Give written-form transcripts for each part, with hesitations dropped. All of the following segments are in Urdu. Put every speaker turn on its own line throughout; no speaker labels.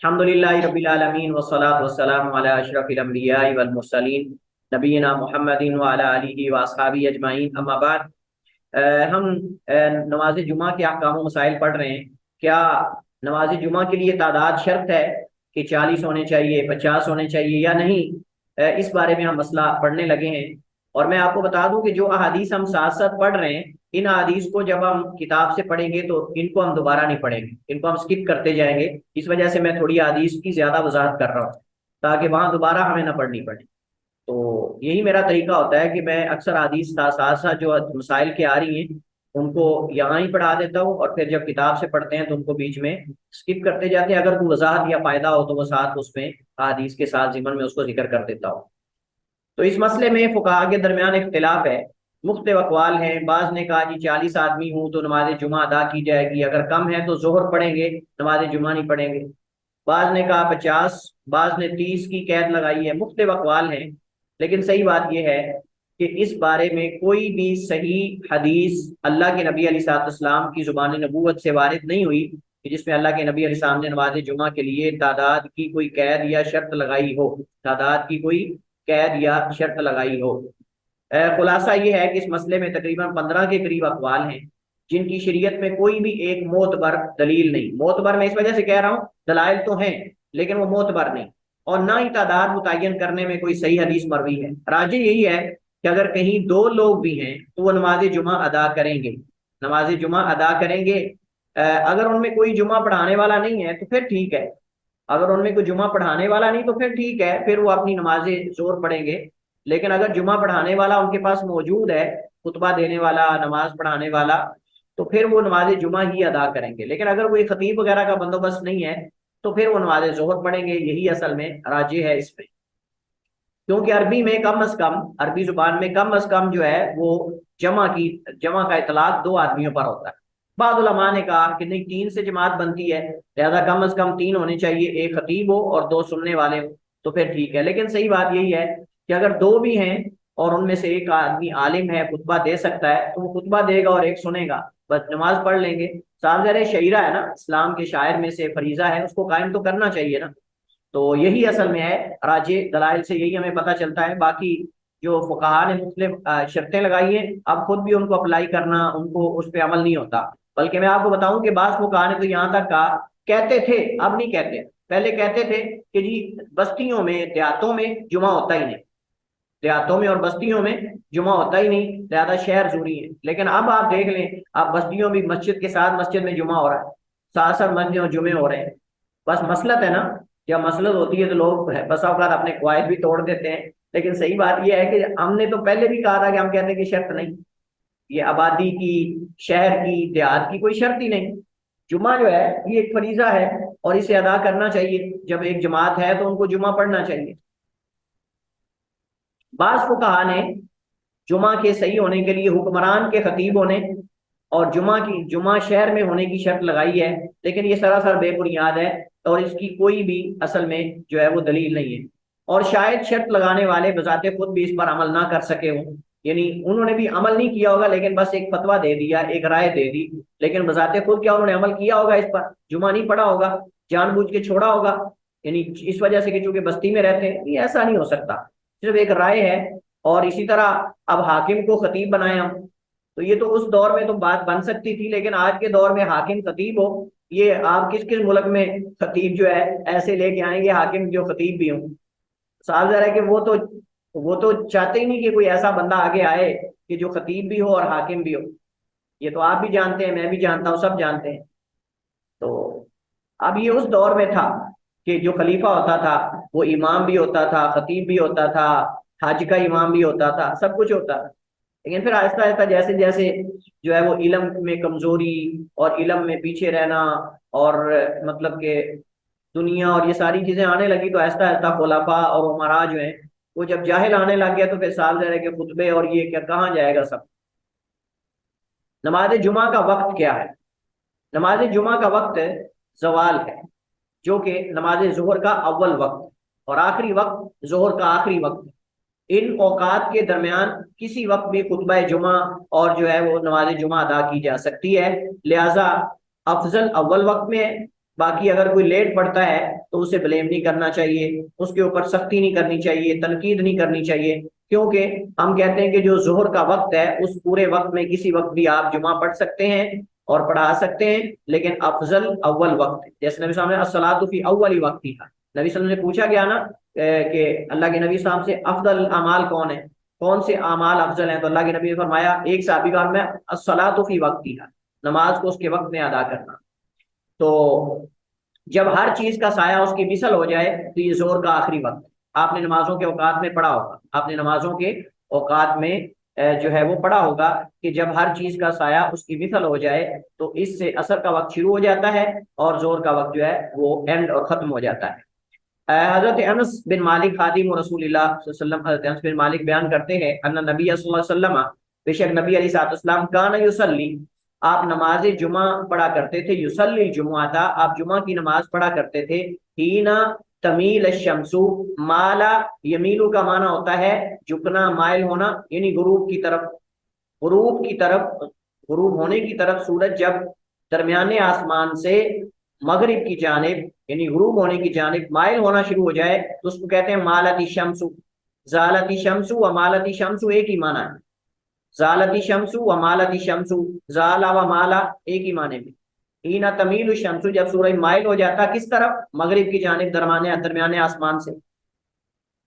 الحمدللہ رب العالمین والصلاة والسلام علی اشرف الانبیاء والمرسلین نبینا محمد وعلی آلہ واصحابہ اجمعین اما بعد۔ ہم نماز جمعہ کے احکام و مسائل پڑھ رہے ہیں۔ کیا نماز جمعہ کے لیے تعداد شرط ہے کہ 40 ہونے چاہیے، 50 ہونے چاہیے یا نہیں؟ اس بارے میں ہم مسئلہ پڑھنے لگے ہیں، اور میں آپ کو بتا دوں کہ جو احادیث ہم ساتھ ساتھ پڑھ رہے ہیں، ان احادیث کو جب ہم کتاب سے پڑھیں گے تو ان کو ہم دوبارہ نہیں پڑھیں گے، ان کو ہم سکپ کرتے جائیں گے۔ اس وجہ سے میں تھوڑی احادیث کی زیادہ وضاحت کر رہا ہوں تاکہ وہاں دوبارہ ہمیں نہ پڑھنی پڑے۔ تو یہی میرا طریقہ ہوتا ہے کہ میں اکثر حدیث ساتھ ساتھ جو مسائل کی آ رہی ہیں ان کو یہاں ہی پڑھا دیتا ہوں، اور پھر جب کتاب سے پڑھتے ہیں تو ان کو بیچ میں اسکپ کرتے جاتے ہیں۔ اگر کوئی وضاحت یا فائدہ ہو تو وہ ساتھ اس میں حدیث کے ساتھ ضمن میں اس کو ذکر کر دیتا ہوں۔ تو اس مسئلے میں فقہا کے درمیان اختلاف ہے، مختلف اقوال ہیں۔ بعض نے کہا جی 40 آدمی ہوں تو نماز جمعہ ادا کی جائے گی، اگر کم ہے تو ظہر پڑھیں گے، نماز جمعہ نہیں پڑھیں گے۔ بعض نے کہا 50، بعض نے 30 کی قید لگائی ہے۔ مختلف اقوال ہیں، لیکن صحیح بات یہ ہے کہ اس بارے میں کوئی بھی صحیح حدیث اللہ کے نبی علیہ الصلوۃ والسلام کی زبان نبوت سے وارد نہیں ہوئی کہ جس میں اللہ کے نبی علیہ السلام نے نماز جمعہ کے لیے تعداد کی کوئی قید یا شرط لگائی ہو، تعداد کی کوئی قید یا شرط لگائی ہو۔ خلاصہ یہ ہے کہ اس مسئلے میں تقریباً 15 کے قریب اقوال ہیں جن کی شریعت میں کوئی بھی ایک معتبر دلیل نہیں۔ معتبر میں اس وجہ سے کہہ رہا ہوں، دلائل تو ہیں لیکن وہ معتبر نہیں، اور نہ ہی تعداد متعین کرنے میں کوئی صحیح حدیث مروی ہے۔ راجح یہی ہے کہ اگر کہیں 2 لوگ بھی ہیں تو وہ نماز جمعہ ادا کریں گے، نماز جمعہ ادا کریں گے۔ اگر ان میں کوئی جمعہ پڑھانے والا نہیں ہے تو پھر ٹھیک ہے، اگر ان میں کوئی جمعہ پڑھانے والا نہیں تو پھر ٹھیک ہے، پھر وہ اپنی نماز ظہر پڑھیں گے۔ لیکن اگر جمعہ پڑھانے والا ان کے پاس موجود ہے، خطبہ دینے والا، نماز پڑھانے والا، تو پھر وہ نماز جمعہ ہی ادا کریں گے۔ لیکن اگر کوئی خطیب وغیرہ کا بندوبست نہیں ہے تو پھر وہ نماز ظہر پڑھیں گے۔ یہی اصل میں راجح ہے اس پہ، کیونکہ عربی میں کم از کم، عربی زبان میں کم از کم جو ہے وہ جمع کا اطلاق 2 آدمیوں پر ہوتا ہے۔ بعض علماء نے کہا کہ نہیں، 3 سے جماعت بنتی ہے، لہذا کم از کم 3 ہونے چاہیے، ایک خطیب ہو اور 2 سننے والے ہوں تو پھر ٹھیک ہے۔ لیکن صحیح بات یہی ہے کہ اگر 2 بھی ہیں اور ان میں سے ایک آدمی عالم ہے، خطبہ دے سکتا ہے، تو وہ خطبہ دے گا اور ایک سنے گا، بس نماز پڑھ لیں گے۔ صاحب ذرا شعیرہ ہے نا، اسلام کے شاعر میں سے فریضہ ہے، اس کو قائم تو کرنا چاہیے نا۔ تو یہی اصل میں ہے، راجح دلائل سے یہی ہمیں پتہ چلتا ہے۔ باقی جو فقہا نے مختلف شرطیں لگائی ہیں، اب خود بھی ان کو اپلائی کرنا، ان کو اس پہ عمل نہیں ہوتا۔ بلکہ میں آپ کو بتاؤں کہ بعض فقہا نے تو یہاں تک کہا، کہتے تھے، اب نہیں کہتے، پہلے کہتے تھے کہ جی بستیوں میں، دیہاتوں میں جمعہ ہوتا ہی نہیں، دیہاتوں میں اور بستیوں میں جمعہ ہوتا ہی نہیں، لہذا شہر ضروری ہے۔ لیکن اب آپ دیکھ لیں، اب بستیوں بھی مسجد کے ساتھ مسجد میں جمعہ ہو رہا ہے، ساتھ ساتھ مسجد میں جمعے ہو رہے ہیں۔ بس مسلط ہے نا، جب مسلط ہوتی ہے تو لوگ بسا اوقات اپنے قواعد بھی توڑ دیتے ہیں۔ لیکن صحیح بات یہ ہے کہ ہم نے تو پہلے بھی کہا تھا کہ ہم کہتے ہیں کہ شرط نہیں، یہ آبادی کی، شہر کی، دیہات کی کوئی شرط ہی نہیں۔ جمعہ جو ہے یہ ایک فریضہ ہے اور اسے ادا کرنا چاہیے۔ جب ایک جماعت ہے تو ان کو جمعہ پڑھنا چاہیے۔ بعض فقہا نے جمعہ کے صحیح ہونے کے لیے حکمران کے خطیب ہونے اور جمعہ شہر میں ہونے کی شرط لگائی ہے، لیکن یہ سراسر بے بنیاد ہے اور اس کی کوئی بھی اصل میں جو ہے وہ دلیل نہیں ہے۔ اور شاید شرط لگانے والے بذات خود بھی اس پر عمل نہ کر سکے ہوں، یعنی انہوں نے بھی عمل نہیں کیا ہوگا، لیکن بس ایک فتویٰ دے دیا، ایک رائے دے دی، لیکن بذات خود کیا انہوں نے عمل کیا ہوگا، اس پر جمعہ نہیں پڑھا ہوگا، جان بوجھ کے چھوڑا ہوگا، یعنی اس وجہ سے کہ چونکہ بستی میں رہتے ہیں۔ یہ ایسا نہیں ہو سکتا، صرف ایک رائے ہے۔ اور اسی طرح اب حاکم کو خطیب بنائے ہم، تو یہ تو اس دور میں تو بات بن سکتی تھی، لیکن آج کے دور میں حاکم خطیب ہو، یہ آپ کس کس ملک میں خطیب جو ہے ایسے لے کے آئیں گے حاکم جو خطیب بھی ہوں؟ صاف ظاہر ہے کہ وہ تو چاہتے ہی نہیں کہ کوئی ایسا بندہ آگے آئے کہ جو خطیب بھی ہو اور حاکم بھی ہو۔ یہ تو آپ بھی جانتے ہیں، میں بھی جانتا ہوں، سب جانتے ہیں۔ تو اب یہ اس دور میں تھا کہ جو خلیفہ ہوتا تھا وہ امام بھی ہوتا تھا، خطیب بھی ہوتا تھا، حج کا امام بھی ہوتا تھا، سب کچھ ہوتا تھا۔ لیکن پھر آہستہ آہستہ جیسے جیسے جو ہے وہ علم میں کمزوری اور علم میں پیچھے رہنا اور مطلب کہ دنیا اور یہ ساری چیزیں آنے لگی، تو آہستہ آہستہ خلفاء اور امراء جو ہیں وہ جب جاہل آنے لگ گیا تو پھر صاف ظاہر ہے کہ خطبے اور یہ کیا کہاں جائے گا سب۔ نماز جمعہ کا وقت کیا ہے؟ نماز جمعہ کا وقت زوال ہے، جو کہ نماز ظہر کا اول وقت اور آخری وقت ظہر کا آخری وقت۔ ان اوقات کے درمیان کسی وقت بھی خطبہ جمعہ اور جو ہے وہ نماز جمعہ ادا کی جا سکتی ہے، لہذا افضل اول وقت میں ہے باقی اگر کوئی لیٹ پڑتا ہے تو اسے بلیم نہیں کرنا چاہیے، اس کے اوپر سختی نہیں کرنی چاہیے، تنقید نہیں کرنی چاہیے، کیونکہ ہم کہتے ہیں کہ جو ظہر کا وقت ہے اس پورے وقت میں کسی وقت بھی آپ جمعہ پڑھ سکتے ہیں اور پڑھا سکتے ہیں، لیکن افضل اول وقت، جیسے نبی صلی اللہ علیہ وسلم نے الصلاۃ فی اول وقت ہی تھا، نبی صلی اللہ علیہ وسلم سے پوچھا گیا نا کہ اللہ کے نبی صلی اللہ علیہ وسلم سے افضل اعمال کون ہے، کون سے اعمال افضل ہیں، تو اللہ کے نبی نے فرمایا، ایک صحابی کا میں الصلاۃ فی وقت ہی تھا، نماز کو اس کے وقت میں ادا کرنا۔ تو جب ہر چیز کا سایہ اس کی مثل ہو جائے تو یہ زور کا آخری وقت ہے۔ آپ نے نمازوں کے اوقات میں پڑھا ہوگا، آپ نے نمازوں کے اوقات میں جو ہے وہ پڑھا ہوگا کہ جب ہر چیز کا سایہ اس کی مثل ہو جائے تو اس سے عصر کا وقت شروع ہو جاتا ہے اور زور کا وقت جو ہے وہ اینڈ اور ختم ہو جاتا ہے۔ حضرت انس بن مالک خادم رسول اللہ صلی اللہ علیہ وسلم، حضرت انس بن مالک بیان کرتے ہیں ان نبی صلی اللہ علیہ وسلم، بے شک نبی علیہ الصلوۃ والسلام کان یصلی، آپ نماز جمعہ پڑھا کرتے تھے، یصلی الجمعہ تھا، آپ جمعہ کی نماز پڑھا کرتے تھے، ہینا تمیل الشمس، مالا یمیلو کا معنی ہوتا ہے جھکنا، مائل ہونا، یعنی غروب کی طرف، غروب کی طرف، غروب ہونے کی طرف سورج جب درمیانے آسمان سے مغرب کی جانب یعنی غروب ہونے کی جانب مائل ہونا شروع ہو جائے تو اس کو کہتے ہیں مالتی شمس، زالتی شمس و مالتی شمس ایک ہی معنی ہے، زالتی شمس و مالتی شمس، زالا و مالا ایک ہی معنی میں۔ ہینا تمیل الشمس، جب سورج مائل ہو جاتا کس طرف، مغرب کی جانب، درمیانے آسمان سے،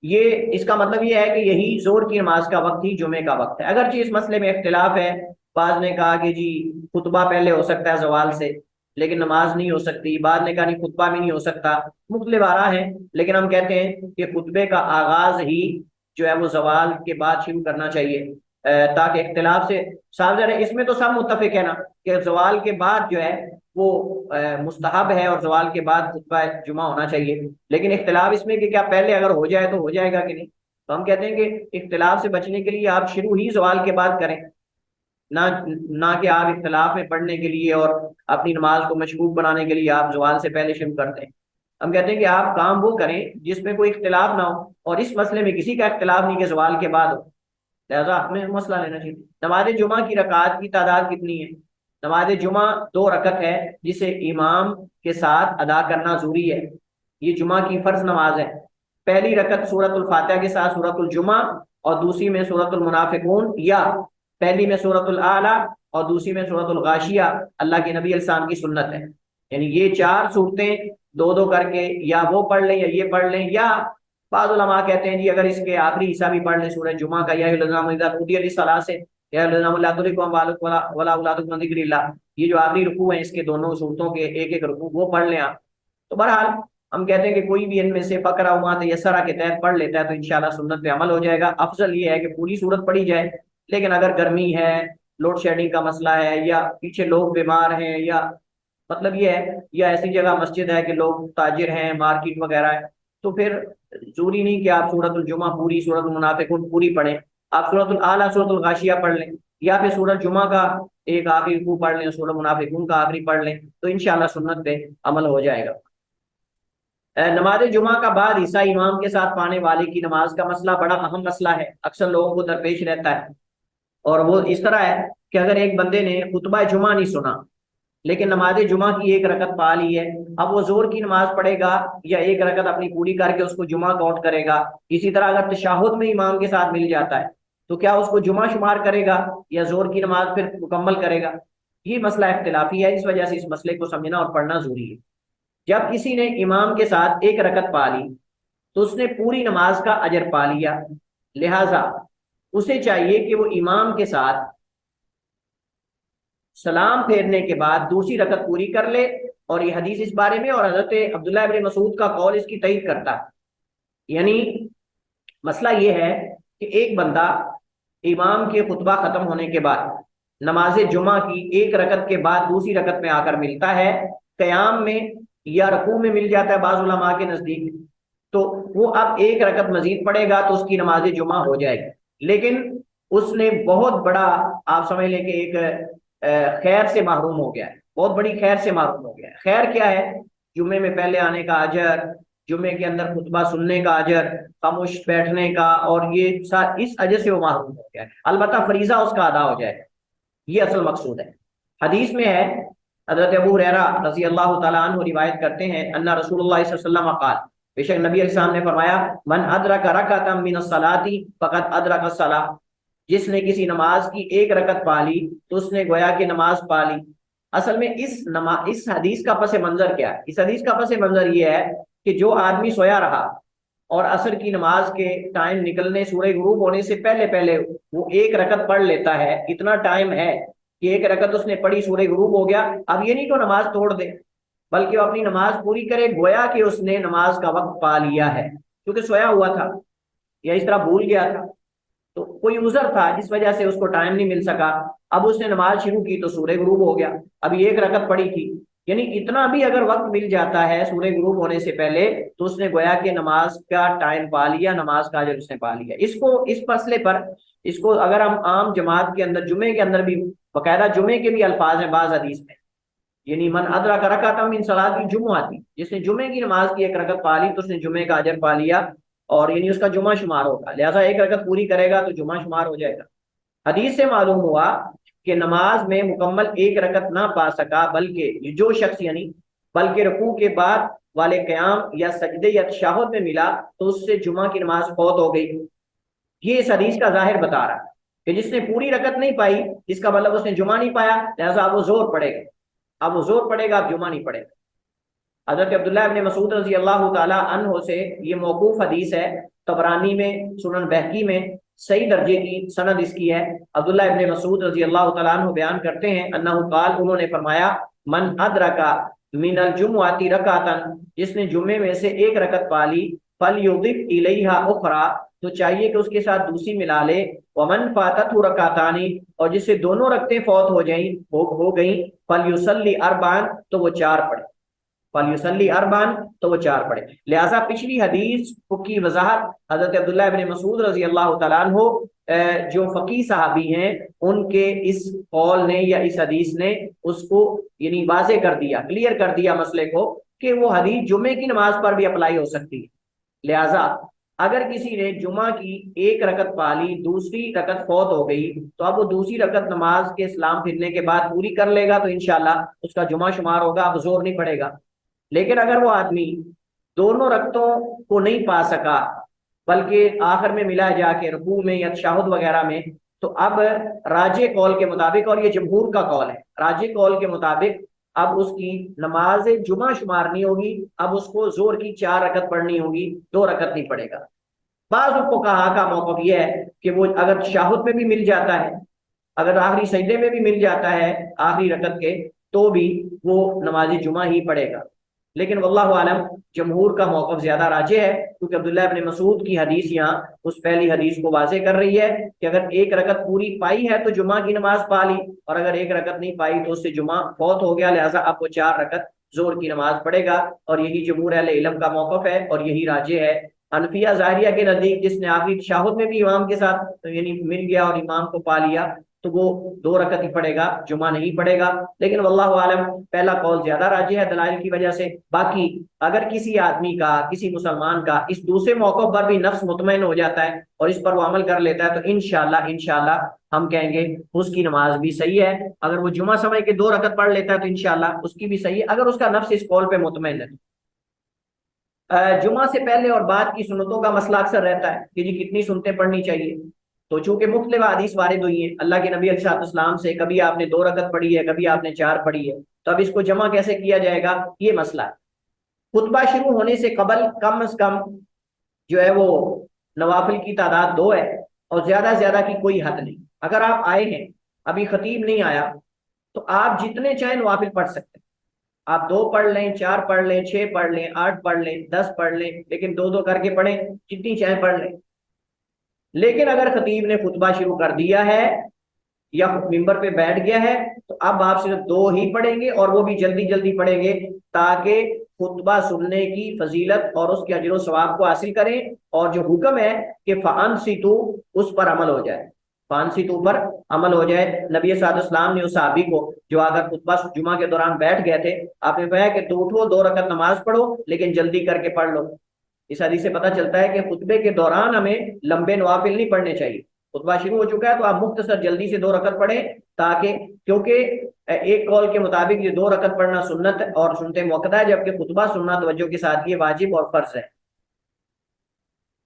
یہ اس کا مطلب یہ ہے کہ یہی زور کی نماز کا وقت ہی جمعے کا وقت ہے۔ اگرچہ اس مسئلے میں اختلاف ہے، بعض نے کہا کہ جی خطبہ پہلے ہو سکتا ہے زوال سے لیکن نماز نہیں ہو سکتی، بعض نے کہا نہیں خطبہ بھی نہیں ہو سکتا، مختلف آراء ہیں، لیکن ہم کہتے ہیں کہ خطبے کا آغاز ہی جو ہے وہ زوال کے بعد شروع کرنا چاہیے، تاکہ اختلاف سے صاف ظاہر ہے۔ اس میں تو سب متفق ہے نا کہ زوال کے بعد جو ہے وہ مستحب ہے اور زوال کے بعد خطبہ جمعہ ہونا چاہیے، لیکن اختلاف اس میں کہ کیا پہلے اگر ہو جائے تو ہو جائے گا کہ نہیں، تو ہم کہتے ہیں کہ اختلاف سے بچنے کے لیے آپ شروع ہی زوال کے بعد کریں، نہ نہ کہ آپ اختلاف میں پڑھنے کے لیے اور اپنی نماز کو مشکوک بنانے کے لیے آپ زوال سے پہلے شروع کرتے ہیں۔ ہم کہتے ہیں کہ آپ کام وہ کریں جس میں کوئی اختلاف نہ ہو، اور اس مسئلے میں کسی کا اختلاف نہیں کہ زوال کے بعد ہو، لہذا ہمیں مسئلہ لینا چاہیے۔ نماز جمعہ کی رکعات کی تعداد کتنی ہے؟ نماز جمعہ 2 رکعت ہے جسے امام کے ساتھ ادا کرنا ضروری ہے، یہ جمعہ کی فرض نماز ہے۔ پہلی رکعت سورۃ الفاتحہ کے ساتھ سورۃ الجمعہ، اور دوسری میں سورۃ المنافقون، یا پہلی میں سورۃ الاعلی اور دوسری میں سورۃ الغاشیہ، اللہ کے نبی علیہ السلام کی سنت ہے، یعنی یہ 4 صورتیں 2 کر کے یا وہ پڑھ لیں یا یہ پڑھ لیں، یا بعض علماء کہتے ہیں جی اگر اس کے آخری حصہ بھی پڑھ لیں سورہ جمعہ کا، یا سے یا ذکر اللہ، یہ جو آخری رکوع ہیں اس کے دونوں صورتوں کے ایک ایک رکوع وہ پڑھ لیں آپ۔ تو بہرحال ہم کہتے ہیں کہ کوئی بھی ان میں سے فقرہ وما تیسرا کے تحت پڑھ لیتا ہے تو انشاءاللہ سنت پہ عمل ہو جائے گا۔ افضل یہ ہے کہ پوری صورت پڑھی جائے، لیکن اگر گرمی ہے، لوڈ شیڈنگ کا مسئلہ ہے، یا پیچھے لوگ بیمار ہیں، یا مطلب یہ ہے یا ایسی جگہ مسجد ہے کہ لوگ تاجر ہیں، مارکیٹ وغیرہ ہے، تو پھر ضروری نہیں کہ آپ سورۃ الجمعہ پوری، سورۃ المنافقون پوری پڑھیں، آپ سورۃ الاعلیٰ سورۃ الغاشیہ پڑھ لیں، یا پھر سورۃ جمعہ کا ایک آخری رکوع پڑھ لیں، سورۃ المنافقون کا آخری پڑھ لیں، تو انشاءاللہ سنت پہ عمل ہو جائے گا۔ نماز جمعہ کا بعد حصہ امام کے ساتھ پانے والے کی نماز کا مسئلہ بڑا اہم مسئلہ ہے، اکثر لوگوں کو درپیش رہتا ہے، اور وہ اس طرح ہے کہ اگر ایک بندے نے خطبہ جمعہ نہیں سنا لیکن نماز جمعہ کی 1 رکعت پا لی ہے، اب وہ زور کی نماز پڑھے گا یا 1 رکعت اپنی پوری کر کے اس کو جمعہ کاؤنٹ کرے گا؟ اسی طرح اگر تشہد میں امام کے ساتھ مل جاتا ہے تو کیا اس کو جمعہ شمار کرے گا یا زور کی نماز پھر مکمل کرے گا؟ یہ مسئلہ اختلافی ہے، اس وجہ سے اس مسئلے کو سمجھنا اور پڑھنا ضروری ہے۔ جب کسی نے امام کے ساتھ 1 رکعت پا لی تو اس نے پوری نماز کا اجر پا لیا، لہذا اسے چاہیے کہ وہ امام کے ساتھ سلام پھیرنے کے بعد دوسری رکعت پوری کر لے، اور یہ حدیث اس بارے میں اور حضرت عبداللہ ابن مسعود کا قول اس کی تائید کرتا ہے۔ یعنی مسئلہ یہ ہے کہ ایک بندہ امام کے خطبہ ختم ہونے کے بعد نماز جمعہ کی 1 رکعت کے بعد دوسری رکعت میں آ کر ملتا ہے، قیام میں یا رکوع میں مل جاتا ہے بعض علماء کے نزدیک، تو وہ اب 1 رکعت مزید پڑھے گا تو اس کی نماز جمعہ ہو جائے گی، لیکن اس نے بہت بڑا، آپ سمجھ لیں کہ ایک خیر سے محروم ہو گیا ہے، بہت بڑی خیر سے محروم ہو گیا ہے۔ خیر کیا ہے؟ جمعے میں پہلے آنے کا اجر، جمعے کے اندر خطبہ سننے کا اجر، خاموش بیٹھنے کا، اور یہ اس اجر سے وہ محروم ہو گیا ہے۔ البتہ فریضہ اس کا ادا ہو جائے، یہ اصل مقصود ہے۔ حدیث میں ہے حضرت ابو ہریرہ رضی اللہ تعالیٰ عنہ روایت کرتے ہیں ان رسول اللہ صلی اللہ علیہ وسلم قال، بے شک نبی علیہ السلام نے فرمایا، من ادرک رکعۃ من الصلاۃ فقد ادرک الصلاۃ، جس نے کسی نماز کی ایک رکعت پا لی تو اس نے گویا کہ نماز پا لی۔ اصل میں اس حدیث کا پس منظر کیا ہے؟ اس حدیث کا پس منظر یہ ہے کہ جو آدمی سویا رہا اور عصر کی نماز کے ٹائم نکلنے، سورج غروب ہونے سے پہلے پہلے وہ ایک رکعت پڑھ لیتا ہے، اتنا ٹائم ہے کہ ایک رکعت اس نے پڑھی، سورج غروب ہو گیا، اب یہ نہیں تو نماز توڑ دے، بلکہ وہ اپنی نماز پوری کرے، گویا کہ اس نے نماز کا وقت پا لیا ہے، کیونکہ سویا ہوا تھا یا اس طرح بھول گیا تھا، تو کوئی عذر تھا جس وجہ سے اس کو ٹائم نہیں مل سکا، اب اس نے نماز شروع کی تو سورج غروب ہو گیا، ابھی ایک رکعت پڑی تھی، یعنی اتنا بھی اگر وقت مل جاتا ہے سورج غروب ہونے سے پہلے تو اس نے گویا کہ نماز کا ٹائم پا لیا، نماز کا اجر اس نے پا لیا۔ اس مسئلے پر اس کو اگر ہم عام جماعت کے اندر، جمعے کے اندر بھی باقاعدہ جمعے کے بھی الفاظ ہیں بعض حدیث میں، یعنی من ادرک رکعۃ من صلاۃ الجمعہ، جس نے جمعے کی نماز کی ایک رکعت پا لی تو اس نے جمعے کا اجر پا لیا، اور یعنی اس کا جمعہ شمار ہوگا، لہٰذا ایک رکعت پوری کرے گا تو جمعہ شمار ہو جائے گا۔ حدیث سے معلوم ہوا کہ نماز میں مکمل ایک رکعت نہ پا سکا، بلکہ جو شخص یعنی بلکہ رکوع کے بعد والے قیام یا سجدے یا تشہد میں ملا تو اس سے جمعہ کی نماز فوت ہو گئی۔ یہ اس حدیث کا ظاہر بتا رہا ہے کہ جس نے پوری رکعت نہیں پائی، اس کا مطلب اس نے جمعہ نہیں پایا، لہٰذا اب وہ زور پڑے گا، اب وہ زور پڑے گا، اب جمعہ نہیں پڑے گا۔ حضرت عبداللہ ابن مسعود رضی اللہ تعالی عنہ سے یہ موقوف حدیث ہے، طبرانی میں، سنن بہقی میں صحیح درجے کی سند اس کی ہے۔ عبداللہ ابن مسعود رضی اللہ تعالیٰ عنہ بیان کرتے ہیں انہ قال، انہوں نے فرمایا، من ادرک من الجمعۃ رکعۃ، جس نے جمعے میں سے ایک رکعت پا لی، فلیضف الیہا اخرى، تو چاہیے کہ اس کے ساتھ دوسری ملا لے، ومن فاتتہ رکعتان، اور جس سے دونوں رکعتیں فوت ہو گئیں، فلیصلی اربعا، تو وہ چار پڑھے، فلیصلی اربعا، تو وہ چار پڑھے۔ لہٰذا پچھلی حدیث کی وضاحت حضرت عبداللہ ابن مسعود رضی اللہ تعالیٰ عنہ جو فقیہ صحابی ہیں ان کے اس قول نے یا اس حدیث نے اس کو یعنی واضح کر دیا، کلیئر کر دیا مسئلے کو، کہ وہ حدیث جمعے کی نماز پر بھی اپلائی ہو سکتی ہے۔ لہٰذا اگر کسی نے جمعہ کی ایک رکعت پا لی، دوسری رکعت فوت ہو گئی، تو اب وہ دوسری رکعت نماز کے سلام پھرنے کے بعد پوری کر لے گا تو انشاءاللہ اس کا جمعہ شمار ہوگا، اب زور نہیں پڑے گا۔ لیکن اگر وہ آدمی دونوں رکعتوں کو نہیں پا سکا، بلکہ آخر میں ملا جا کے رکوع میں یا تشہد وغیرہ میں، تو اب راجح قول کے مطابق، اور یہ جمہور کا قول ہے، راجح قول کے مطابق اب اس کی نماز جمعہ شمار نہیں ہوگی، اب اس کو زور کی 4 رکعت پڑھنی ہوگی، 2 رکعت نہیں پڑے گا۔ بعض فقہا کا موقف یہ ہے کہ وہ اگر تشہد میں بھی مل جاتا ہے، اگر آخری سجدے میں بھی مل جاتا ہے آخری رکعت کے، تو بھی وہ نماز جمعہ ہی پڑھے گا۔ لیکن واللہ عالم جمہور کا موقف زیادہ راجح ہے، کیونکہ عبداللہ ابن مسعود کی حدیث یہاں اس پہلی حدیث کو واضح کر رہی ہے کہ اگر ایک رکعت پوری پائی ہے تو جمعہ کی نماز پا لی، اور اگر ایک رکعت نہیں پائی تو اس سے جمعہ فوت ہو گیا، لہٰذا اب وہ 4 رکعت زور کی نماز پڑھے گا، اور یہی جمہور اہل علم کا موقف ہے اور یہی راجح ہے۔ حنفیہ ظاہریہ کے نزدیک جس نے آخری تشہد میں بھی امام کے ساتھ یعنی مل گیا اور امام کو پا لیا تو وہ 2 رکعت ہی پڑھے گا، جمعہ نہیں پڑھے گا۔ لیکن واللہ عالم پہلا قول زیادہ راجح ہے دلائل کی وجہ سے۔ باقی اگر کسی آدمی کا، کسی مسلمان کا اس دوسرے موقع پر بھی نفس مطمئن ہو جاتا ہے اور اس پر وہ عمل کر لیتا ہے تو انشاءاللہ ہم کہیں گے اس کی نماز بھی صحیح ہے۔ اگر وہ جمعہ سمجھ کے 2 رکعت پڑھ لیتا ہے تو انشاءاللہ اس کی بھی صحیح ہے، اگر اس کا نفس اس قول پہ مطمئن ہے۔ جمعہ سے پہلے اور بعد کی سنتوں کا مسئلہ اکثر رہتا ہے کہ جی کتنی سنتیں پڑھنی چاہیے، تو چونکہ مختلف حدیث وارد ہوئی ہیں اللہ کے نبی علیہ السلام سے، کبھی آپ نے 2 رکعت پڑھی ہے، کبھی آپ نے 4 پڑھی ہے، تو اب اس کو جمع کیسے کیا جائے گا، یہ مسئلہ ہے۔ خطبہ شروع ہونے سے قبل کم از کم جو ہے وہ نوافل کی تعداد 2 ہے، اور زیادہ سے زیادہ کی کوئی حد نہیں۔ اگر آپ آئے ہیں، ابھی خطیب نہیں آیا، تو آپ جتنے چاہیں نوافل پڑھ سکتے ہیں، آپ 2 پڑھ لیں، 4 پڑھ لیں، 6 پڑھ لیں، 8 پڑھ لیں، 10 پڑھ لیں، لیکن 2 کر کے پڑھیں، جتنی چاہیں پڑھ لیں۔ لیکن اگر خطیب نے خطبہ شروع کر دیا ہے یا ممبر پہ بیٹھ گیا ہے تو اب آپ صرف 2 ہی پڑھیں گے، اور وہ بھی جلدی جلدی پڑھیں گے تاکہ خطبہ سننے کی فضیلت اور اس کے اجر و ثواب کو حاصل کریں، اور جو حکم ہے کہ فَأَنصِتُوا، اس پر عمل ہو جائے، فَأَنصِتُوا پر عمل ہو جائے۔ نبی صلی اللہ علیہ وسلم نے اس صحابی کو جو اگر خطبہ جمعہ کے دوران بیٹھ گئے تھے، آپ نے کہا کہ تو اٹھو 2 رکعت نماز پڑھو لیکن جلدی کر کے پڑھ لو۔ اس حدیث سے پتہ چلتا ہے کہ خطبے کے دوران ہمیں لمبے نوافل نہیں پڑھنے چاہیے، خطبہ شروع ہو چکا ہے تو آپ مختصر جلدی سے 2 رکعت پڑھیں، تاکہ کیونکہ ایک قول کے مطابق یہ 2 رکعت پڑھنا سنت اور سنت موقع ہے، جبکہ خطبہ سننا توجہ کے ساتھ یہ واجب اور فرض ہے۔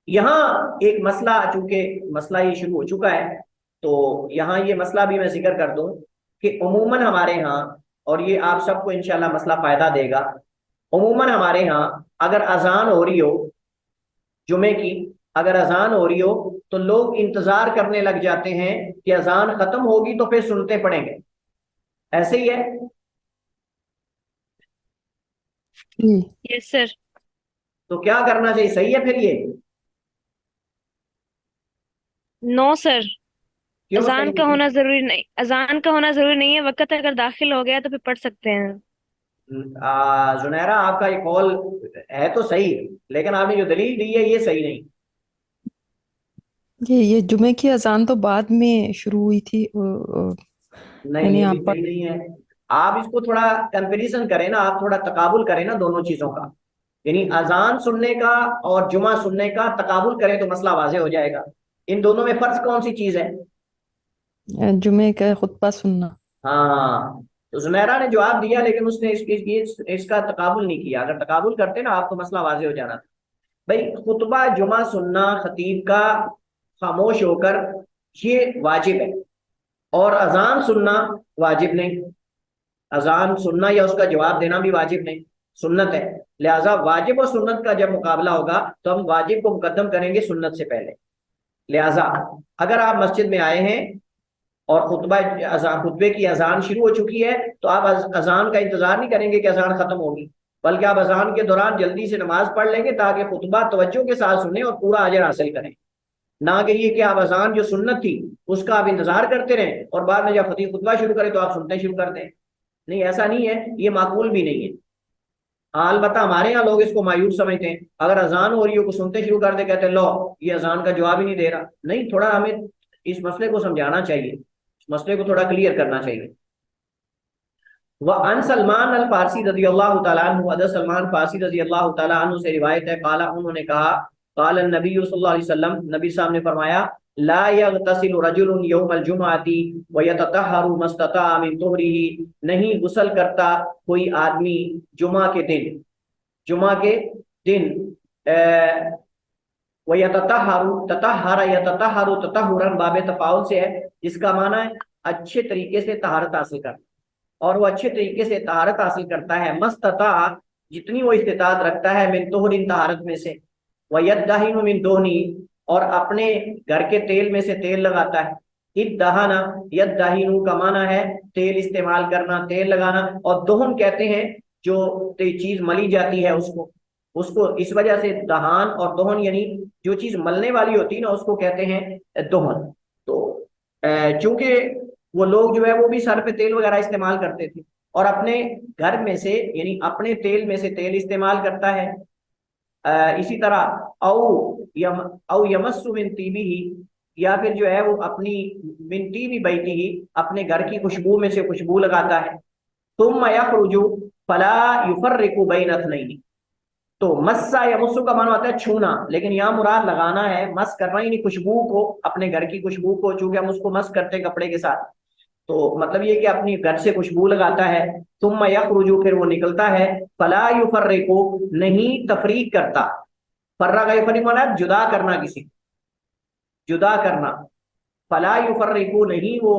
یہاں ایک مسئلہ، چونکہ مسئلہ یہ شروع ہو چکا ہے تو یہاں یہ مسئلہ بھی میں ذکر کر دوں کہ عموماً ہمارے ہاں، اور یہ آپ سب کو انشاءاللہ مسئلہ فائدہ دے گا، عموماً ہمارے ہاں اگر اذان ہو رہی ہو جمعے کی، اگر اذان ہو رہی ہو تو لوگ انتظار کرنے لگ جاتے ہیں کہ اذان ختم ہوگی تو پھر سنتے پڑیں گے، ایسے ہی ہے؟
یس سر۔
تو کیا کرنا چاہیے؟ صحیح ہے پھر یہ؟
نو سر،
کیوں
اذان
صحیح
کا
نہیں؟
ہونا ضروری نہیں، اذان کا ہونا ضروری نہیں ہے، وقت اگر داخل ہو گیا تو پھر پڑھ سکتے ہیں۔
زنیرہ آپ کا یہ قول ہے تو صحیح، لیکن آپ نے جو دلیل دی ہے یہ صحیح نہیں۔
یہ جمعے کی اذان تو بعد میں شروع ہوئی تھی،
نہیں،
یعنی
یہ بھی
آپ
صحیح نہیں ہے۔ آپ اس کو تھوڑا کنپیریزن کریں نا، آپ تھوڑا تقابل کریں نا دونوں چیزوں کا، یعنی اذان سننے کا اور جمعہ سننے کا تقابل کریں تو مسئلہ واضح ہو جائے گا۔ ان دونوں میں فرض کون سی چیز ہے؟
جمعے کا خطبہ سننا۔
ہاں، تو زمیرہ نے جواب دیا لیکن اس نے اس کا تقابل نہیں کیا، اگر تقابل کرتے نا آپ تو مسئلہ واضح ہو جانا تھا۔ بھائی خطبہ جمعہ سننا خطیب کا خاموش ہو کر یہ واجب ہے، اور اذان سننا واجب نہیں، اذان سننا یا اس کا جواب دینا بھی واجب نہیں، سنت ہے۔ لہٰذا واجب اور سنت کا جب مقابلہ ہوگا تو ہم واجب کو مقدم کریں گے سنت سے پہلے۔ لہٰذا اگر آپ مسجد میں آئے ہیں اور خطبے کی اذان شروع ہو چکی ہے تو آپ اذان کا انتظار نہیں کریں گے کہ اذان ختم ہوگی، بلکہ آپ اذان کے دوران جلدی سے نماز پڑھ لیں گے تاکہ خطبہ توجہ کے ساتھ سنیں اور پورا اجر حاصل کریں، نہ کہ یہ کہ آپ اذان جو سنت تھی اس کا آپ انتظار کرتے رہیں اور بعد میں جب خطیب خطبہ شروع کرے تو آپ سنتے شروع کر دیں۔ نہیں، ایسا نہیں ہے، یہ معقول بھی نہیں ہے۔ البتہ ہمارے یہاں لوگ اس کو مایوس سمجھتے ہیں، اگر اذان ہو رہی ہو کو سنتے شروع کر دے، کہتے ہیں لو یہ اذان کا جواب ہی نہیں دے رہا۔ نہیں، تھوڑا ہمیں اس مسئلے کو سمجھانا چاہیے، اس مسئلے کو تھوڑا کلیئر کرنا چاہیے۔ وعن سلمان الفارسی رضی اللہ تعالیٰ عنہ، حضرت سلمان فارسی رضی اللہ تعالیٰ عنہ سے روایت ہے، قال انہوں نے کہا، قال النبی صلی اللہ علیہ وسلم، نبی صاحب نے فرمایا، لا يغتسل رجل یوم الجمعۃ ویتطہر ما استطاع من طہرہ، نہیں غسل کرتا کوئی آدمی جمعہ کے دن، جمعہ کے دن ویتطہر، تطہر یتطہر تطہرا باب تفاعل سے ہے، جس کا معنی ہے اچھے طریقے سے طہارت حاصل کرنا، اور وہ اچھے طریقے سے طہارت حاصل کرتا ہے مستطاع، جتنی وہ استطاعت رکھتا ہے، من طہر، طہارت میں سے، وَيَدَّهِنُ مِن دُهْنِ، اور اپنے گھر کے تیل میں سے تیل لگاتا ہے۔ ادہنا، یدہنو کا معنی ہے تیل استعمال کرنا، تیل لگانا، اور دہن کہتے ہیں جو چیز ملی جاتی ہے اس کو اس وجہ سے دہان اور دہن، یعنی جو چیز ملنے والی ہوتی ہے نا اس کو کہتے ہیں دہن۔ تو چونکہ وہ لوگ جو ہے وہ بھی سر پہ تیل وغیرہ استعمال کرتے تھے، اور اپنے گھر میں سے یعنی اپنے تیل میں سے تیل استعمال کرتا ہے۔ اسی طرح او یمس من طیبہ، یا پھر جو ہے وہ اپنی من طیب بیتہ، اپنے گھر کی خوشبو میں سے خوشبو لگاتا ہے۔ ثم یخرج فلا یفرق بین اثنین، تو مسا یا مسو کا معنی ہوتا ہے چھونا، لیکن یہاں مراد لگانا ہے، مس کرنا، یعنی خوشبو کو، اپنے گھر کی خوشبو کو، چونکہ ہم اس کو مس کرتے ہیں کپڑے کے ساتھ، تو مطلب یہ کہ اپنی گھر سے خوشبو لگاتا ہے۔ ثم یخرج، پھر وہ نکلتا ہے، فلا یفرق، نہیں تفریق کرتا، فرق یفرق مانا جدا کرنا، کسی جدا کرنا، فلا یفرق، نہیں وہ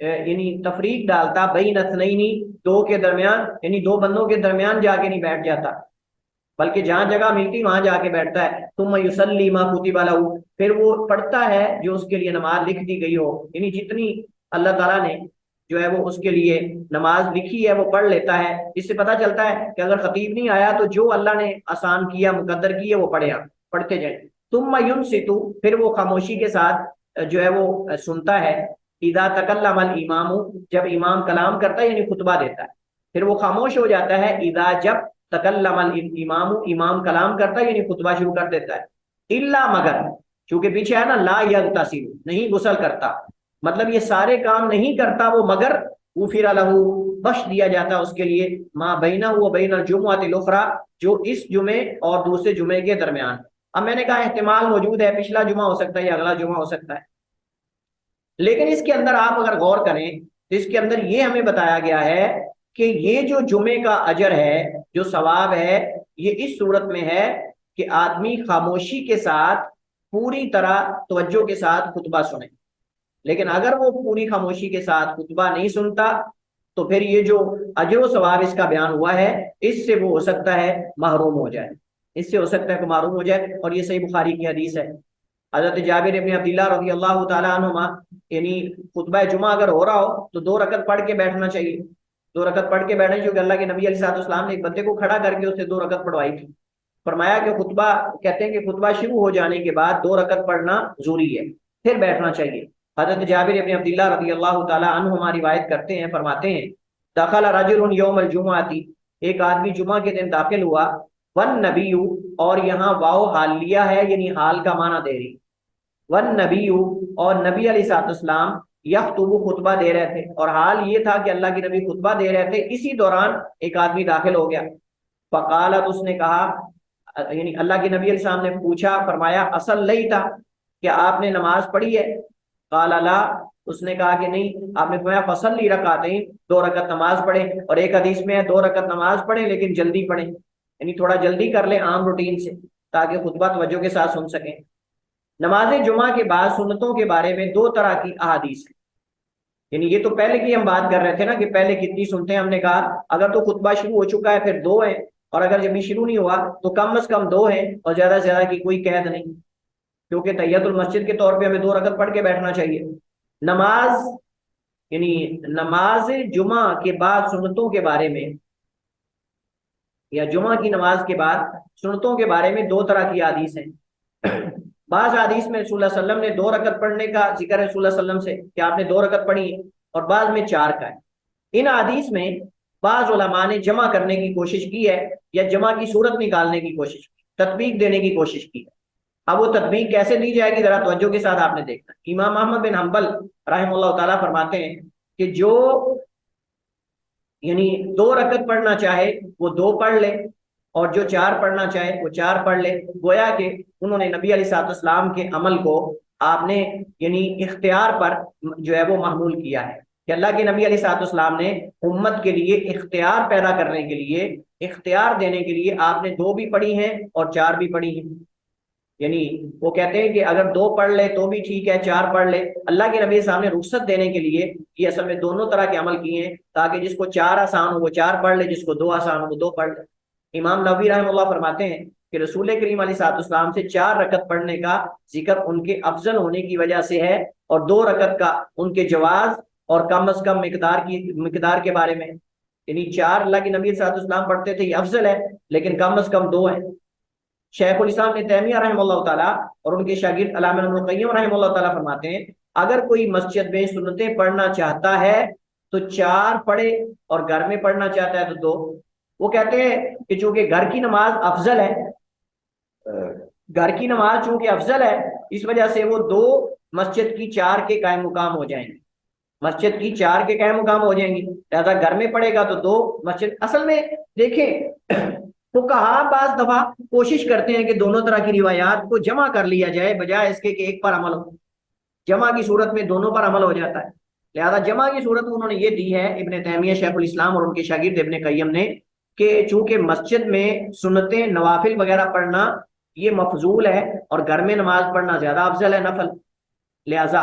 یعنی تفریق ڈالتا، بین اثنین، دو کے درمیان، یعنی دو بندوں کے درمیان جا کے نہیں بیٹھ جاتا، بلکہ جہاں جگہ ملتی وہاں جا کے بیٹھتا ہے۔ ثم یصلی ما کتب لہ، پھر وہ پڑھتا ہے جو اس کے لیے نماز لکھ دی گئی ہو، یعنی جتنی اللہ تعالیٰ نے جو ہے وہ اس کے لیے نماز لکھی ہے وہ پڑھ لیتا ہے۔ اس سے پتہ چلتا ہے کہ اگر خطیب نہیں آیا تو جو اللہ نے آسان کیا، مقدر کی ہے، وہ پڑھتے جائیں۔ ثم ینصت، پھر وہ خاموشی کے ساتھ جو ہے وہ سنتا ہے۔ اذا تکلم الامام، جب امام کلام کرتا ہے یعنی خطبہ دیتا ہے، پھر وہ خاموش ہو جاتا ہے۔ اذا، جب تکلم الامام، امام کلام کرتا ہے یعنی خطبہ شروع کر دیتا ہے۔ الا، مگر، چونکہ پیچھے ہے نا لا یغتسل، نہیں غسل کرتا، مطلب یہ سارے کام نہیں کرتا وہ، مگر غفر لہ، بخش دیا جاتا اس کے لیے، ما بینہ و بین الجمعۃ الاخری، جو اس جمعے اور دوسرے جمعے کے درمیان۔ اب میں نے کہا احتمال موجود ہے، پچھلا جمعہ ہو سکتا ہے یا اگلا جمعہ ہو سکتا ہے، لیکن اس کے اندر آپ اگر غور کریں تو اس کے اندر یہ ہمیں بتایا گیا ہے کہ یہ جو جمعے کا اجر ہے، جو ثواب ہے، یہ اس صورت میں ہے کہ آدمی خاموشی کے ساتھ پوری طرح توجہ کے ساتھ خطبہ سنے۔ لیکن اگر وہ پوری خاموشی کے ساتھ خطبہ نہیں سنتا تو پھر یہ جو اجر و ثواب اس کا بیان ہوا ہے، اس سے وہ ہو سکتا ہے محروم ہو جائے، اس سے ہو سکتا ہے کہ محروم ہو جائے۔ اور یہ صحیح بخاری کی حدیث ہے، حضرت جابر ابن عبداللہ رضی اللہ تعالیٰ عنہما، یعنی خطبہ جمعہ اگر ہو رہا ہو تو 2 رکعت پڑھ کے بیٹھنا چاہیے، 2 رکعت پڑھ کے بیٹھنا چاہیے، کیونکہ اللہ کے نبی علیہ الصلوۃ والسلام نے ایک بندے کو کھڑا کر کے اسے 2 رکعت پڑھوائی تھی۔ فرمایا کہ خطبہ، کہتے ہیں کہ خطبہ شروع ہو جانے کے بعد 2 رکعت پڑھنا ضروری ہے، پھر بیٹھنا چاہیے۔ حضرت جابر ابن عبداللہ رضی اللہ تعالیٰ عنہما روایت کرتے ہیں، فرماتے ہیں دخل رجل یوم الجمعہ، ایک آدمی جمعہ کے دن داخل ہوا، والنبی، اور یہاں واو حال لیا ہے، یعنی حال کا معنی دے رہی، والنبی، اور نبی علیہ الصلوۃ والسلام یخطب، خطبہ دے رہے تھے، اور حال یہ تھا کہ اللہ کے نبی خطبہ دے رہے تھے، اسی دوران ایک آدمی داخل ہو گیا۔ فقالت، اس نے کہا، یعنی اللہ کے نبی علیہ السلام نے پوچھا، فرمایا اصلیت، کہ آپ نے نماز پڑھی ہے؟ قال لا، اس نے کہا کہ نہیں۔ آپ نے فرمایا فصلی رکعتین، 2 رکعت نماز پڑھے، اور ایک حدیث میں ہے 2 رکعت نماز پڑھیں لیکن جلدی پڑھیں، یعنی تھوڑا جلدی کر لیں عام روٹین سے تاکہ خطبہ توجہ کے ساتھ سن سکیں۔ نماز جمعہ کے بعد سنتوں کے بارے میں 2 طرح کی احادیث ہیں، یعنی یہ تو پہلے کی ہم بات کر رہے تھے نا کہ پہلے کتنی سنتے ہیں، ہم نے کہا اگر تو خطبہ شروع ہو چکا ہے پھر 2 ہیں، اور اگر جب بھی شروع نہیں ہوا تو کم از کم 2 ہیں، اور زیادہ سے زیادہ کی کوئی قید نہیں، کیونکہ تحیۃ المسجد کے طور پہ ہمیں 2 رکعت پڑھ کے بیٹھنا چاہیے۔ نماز، یعنی نماز جمعہ کے بعد سنتوں کے بارے میں، یا جمعہ کی نماز کے بعد سنتوں کے بارے میں 2 طرح کی حدیث ہیں۔ بعض حدیث میں رسول اللہ صلی اللہ علیہ وسلم نے 2 رکعت پڑھنے کا ذکر ہے رسول اللہ صلی اللہ علیہ وسلم سے کہ آپ نے 2 رکعت پڑھی ہے، اور بعض میں 4 کا ہے۔ ان حدیث میں بعض علماء نے جمع کرنے کی کوشش کی ہے، یا جمع کی صورت نکالنے کی کوشش کی، تطبیق دینے کی کوشش کی ہے۔ اب وہ تطبیق کیسے دی جائے گی ذرا توجہ کے ساتھ آپ نے دیکھنا۔ امام احمد بن حنبل رحمہ اللہ تعالیٰ فرماتے ہیں کہ جو یعنی 2 رکعت پڑھنا چاہے وہ 2 پڑھ لے، اور جو 4 پڑھنا چاہے وہ 4 پڑھ لے۔ گویا کہ انہوں نے نبی علیہ الصلوۃ والسلام کے عمل کو آپ نے یعنی اختیار پر جو ہے وہ محمول کیا ہے، کہ اللہ کے نبی علیہ الصلوۃ والسلام نے امت کے لیے اختیار پیدا کرنے کے لیے، اختیار دینے کے لیے آپ نے 2 بھی پڑھی ہیں اور 4 بھی پڑھی ہیں۔ یعنی وہ کہتے ہیں کہ اگر 2 پڑھ لے تو بھی ٹھیک ہے، 4 پڑھ لے۔ اللہ کے نبی صاحب نے رخصت دینے کے لیے یہ اصل میں دونوں طرح کے عمل کیے ہیں، تاکہ جس کو 4 آسان ہو وہ 4 پڑھ لے، جس کو 2 آسان ہو وہ 2 پڑھ لے۔ امام نووی رحمہ اللہ فرماتے ہیں کہ رسول کریم علیہ الصلوۃ والسلام سے 4 رکعت پڑھنے کا ذکر ان کے افضل ہونے کی وجہ سے ہے، اور 2 رکعت کا ان کے جواز اور کم از کم مقدار کے بارے میں، یعنی 4 اللہ کے نبی صلی اللہ علیہ وسلم پڑھتے تھے، یہ افضل ہے، لیکن کم از کم 2 ہیں۔ شیخ الاسلام ابن تیمیہ رحمہ اللہ تعالیٰ اور ان کے شاگرد علامہ ابن القیم رحمہ اللہ تعالیٰ فرماتے ہیں اگر کوئی مسجد میں سنتیں پڑھنا چاہتا ہے تو 4 پڑھے، اور گھر میں پڑھنا چاہتا ہے تو 2۔ وہ کہتے ہیں کہ چونکہ گھر کی نماز افضل ہے، گھر کی نماز چونکہ افضل ہے، اس وجہ سے وہ 2 مسجد کی 4 کے قائم مقام ہو جائیں گے، مسجد کی 4 کے قائم مقام ہو جائیں گی، لہذا گھر میں پڑھے گا تو 2 مسجد۔ اصل میں دیکھیں فقہا بعض دفعہ کوشش کرتے ہیں کہ دونوں طرح کی روایات کو جمع کر لیا جائے، بجائے اس کے کہ ایک پر عمل ہو۔ جمع کی صورت میں دونوں پر عمل ہو جاتا ہے، لہذا جمع کی صورت انہوں نے یہ دی ہے ابن تیمیہ شیخ الاسلام اور ان کے شاگرد ابن قیم نے، کہ چونکہ مسجد میں سنتیں نوافل وغیرہ پڑھنا یہ مفضول ہے، اور گھر میں نماز پڑھنا زیادہ افضل ہے، نفل، لہذا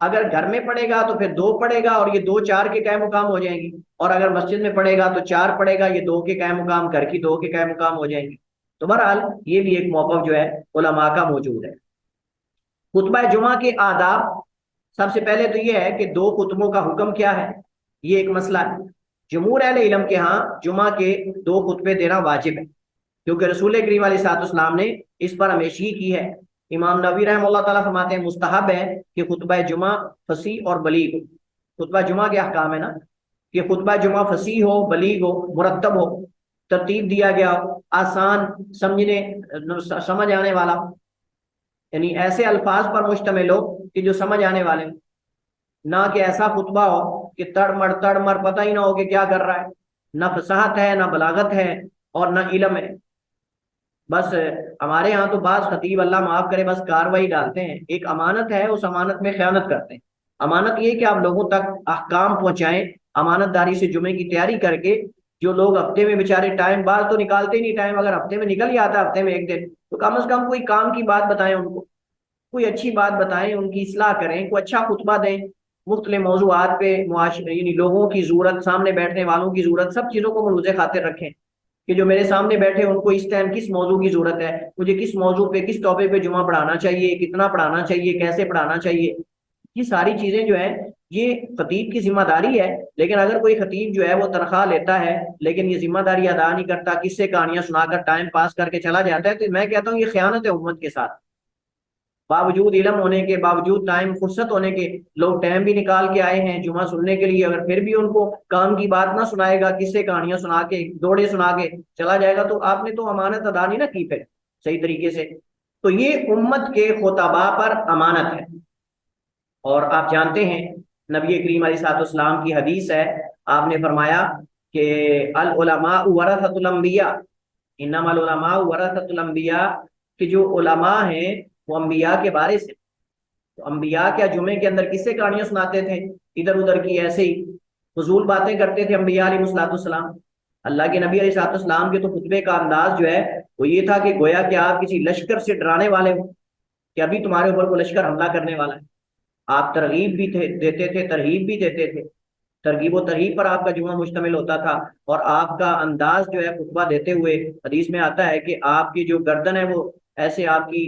اگر گھر میں پڑھے گا تو پھر 2 پڑھے گا، اور یہ 2 4 کے قائم مقام ہو جائیں گی، اور اگر مسجد میں پڑھے گا تو 4 پڑھے گا، یہ 2 کے قائم مقام، گھر کی 2 کے قائم مقام ہو جائیں گی۔ تو بہرحال یہ بھی ایک موقف جو ہے علماء کا موجود ہے۔ خطبہ جمعہ کے آداب، سب سے پہلے تو یہ ہے کہ 2 خطبوں کا حکم کیا ہے، یہ ایک مسئلہ ہے۔ جمہور اہل علم کے ہاں جمعہ کے 2 خطبے دینا واجب ہے، کیونکہ رسول کریم علیہ الصلوۃ والسلام نے اس پر ہمیشگی کی ہے۔ امام نووی رحمہ اللہ تعالیٰ فرماتے ہیں مستحب ہے کہ خطبہ جمعہ فصیح اور بلیغ ہو۔ خطبہ جمعہ کے احکام ہے نا کہ خطبہ جمعہ فصیح ہو، بلیغ ہو، مرتب ہو، ترتیب دیا گیا ہو، آسان سمجھ آنے والا، یعنی ایسے الفاظ پر مشتمل ہو کہ جو سمجھ آنے والے ہوں، نہ کہ ایسا خطبہ ہو کہ تڑ مڑ پتہ ہی نہ ہو کہ کیا کر رہا ہے، نہ فصاحت ہے، نہ بلاغت ہے، اور نہ علم ہے۔ بس ہمارے ہاں تو بعض خطیب اللہ معاف کرے بس کاروائی ڈالتے ہیں، ایک امانت ہے، اس امانت میں خیانت کرتے ہیں۔ امانت یہ کہ آپ لوگوں تک احکام پہنچائیں، امانت داری سے جمعے کی تیاری کر کے. جو لوگ ہفتے میں بیچارے ٹائم، بعض تو نکالتے ہی نہیں ٹائم، اگر ہفتے میں نکل ہی آتا ہے ہفتے میں ایک دن، تو کم از کم کوئی کام کی بات بتائیں ان کو، کوئی اچھی بات بتائیں، ان کی اصلاح کریں، کوئی اچھا خطبہ دیں مختلف موضوعات پہ. معاشرے یعنی لوگوں کی ضرورت، سامنے بیٹھنے والوں کی ضرورت، سب چیزوں کو ملوث خاطر رکھیں کہ جو میرے سامنے بیٹھے ان کو اس ٹائم کس موضوع کی ضرورت ہے، مجھے کس موضوع پہ، کس ٹاپک پہ جمعہ پڑھانا چاہیے، کتنا پڑھانا چاہیے، کیسے پڑھانا چاہیے. یہ ساری چیزیں جو ہیں یہ خطیب کی ذمہ داری ہے. لیکن اگر کوئی خطیب جو ہے وہ تنخواہ لیتا ہے لیکن یہ ذمہ داری ادا نہیں کرتا، کس سے کہانیاں سنا کر ٹائم پاس کر کے چلا جاتا ہے، تو میں کہتا ہوں یہ خیانت ہے امت کے ساتھ. باوجود علم ہونے کے، باوجود ٹائم فرصت ہونے کے، لوگ ٹائم بھی نکال کے آئے ہیں جمعہ سننے کے لیے، اگر پھر بھی ان کو کام کی بات نہ سنائے گا، کس سے کہانیاں سنا کے، دوڑے سنا کے چلا جائے گا، تو آپ نے تو امانت ادا نہیں نہ کی پھر صحیح طریقے سے. تو یہ امت کے خطباء پر امانت ہے. اور آپ جانتے ہیں نبی کریم علیہ الصلوۃ والسلام کی حدیث ہے، آپ نے فرمایا کہ العلماء ورثۃ الانبیاء، انما العلماء ورثۃ الانبیاء، کہ جو علماء ہیں وہ انبیاء کے وارث ہیں. تو انبیاء کیا جمعے کے اندر کس سے کہانیاں سناتے تھے؟ ادھر ادھر کی ایسے ہی فضول باتیں کرتے تھے انبیاء علیہ الصلوۃ والسلام. اللہ کے نبی علیہ الصلوۃ والسلام کے تو خطبے کا انداز جو ہے وہ یہ تھا کہ گویا کہ آپ کسی لشکر سے ڈرانے والے ہوں کہ ابھی تمہارے اوپر کوئی لشکر حملہ کرنے والا ہے. آپ ترغیب بھی دیتے تھے، ترہیب بھی دیتے تھے. ترغیب و ترہیب پر آپ کا جمعہ مشتمل ہوتا تھا. اور آپ کا انداز جو ہے خطبہ دیتے ہوئے، حدیث میں آتا ہے کہ آپ کی جو گردن ہے وہ ایسے آپ کی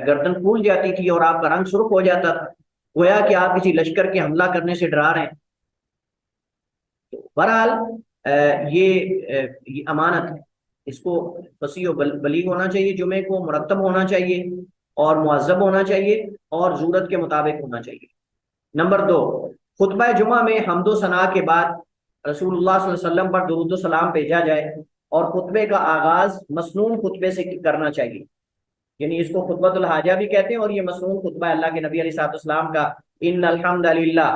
گردن پھول جاتی تھی اور آپ کا رنگ سرخ ہو جاتا تھا، گویا کہ آپ کسی لشکر کے حملہ کرنے سے ڈرا رہے ہیں. تو بہرحال یہ امانت ہے، اس کو فصیح و بلیغ ہونا چاہیے، جمعے کو مرتب ہونا چاہیے اور مہذب ہونا چاہیے اور ضرورت کے مطابق ہونا چاہیے. نمبر 2، خطبہ جمعہ میں حمد و ثنا کے بعد رسول اللہ صلی اللہ علیہ وسلم پر درود و سلام بھیجا جائے اور خطبے کا آغاز مسنون خطبے سے کرنا چاہیے. یعنی اس کو خطبۃ الحاجہ بھی کہتے ہیں، اور یہ مسنون خطبہ ہے اللہ کے نبی علیہ الصلوۃ والسلام کا. ان الحمد للہ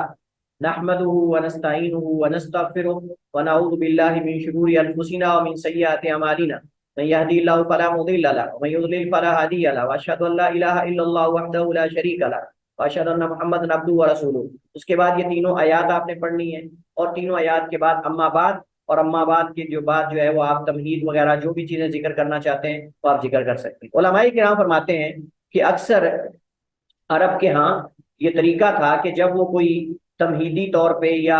نحمده ونستعینه ونستغفره ونعوذ باللہ من شرور انفسنا ومن سیئات اعمالنا من يهدي الله فلا مضل له ومن يضلل فلا هادي له واشهد ان لا اله الا الله وحده لا شريك له واشهد ان محمدا عبده ورسوله. اس کے بعد یہ تینوں آیات آپ نے پڑھنی ہے، اور تینوں آیات کے بعد اما بعد، اور اما بعد کے جو بات جو ہے وہ آپ تمہید وغیرہ جو بھی چیزیں ذکر کرنا چاہتے ہیں وہ آپ ذکر کر سکتے ہیں. علماء کرام فرماتے ہیں کہ اکثر عرب کے ہاں یہ طریقہ تھا کہ جب وہ کوئی تمہیدی طور پہ یا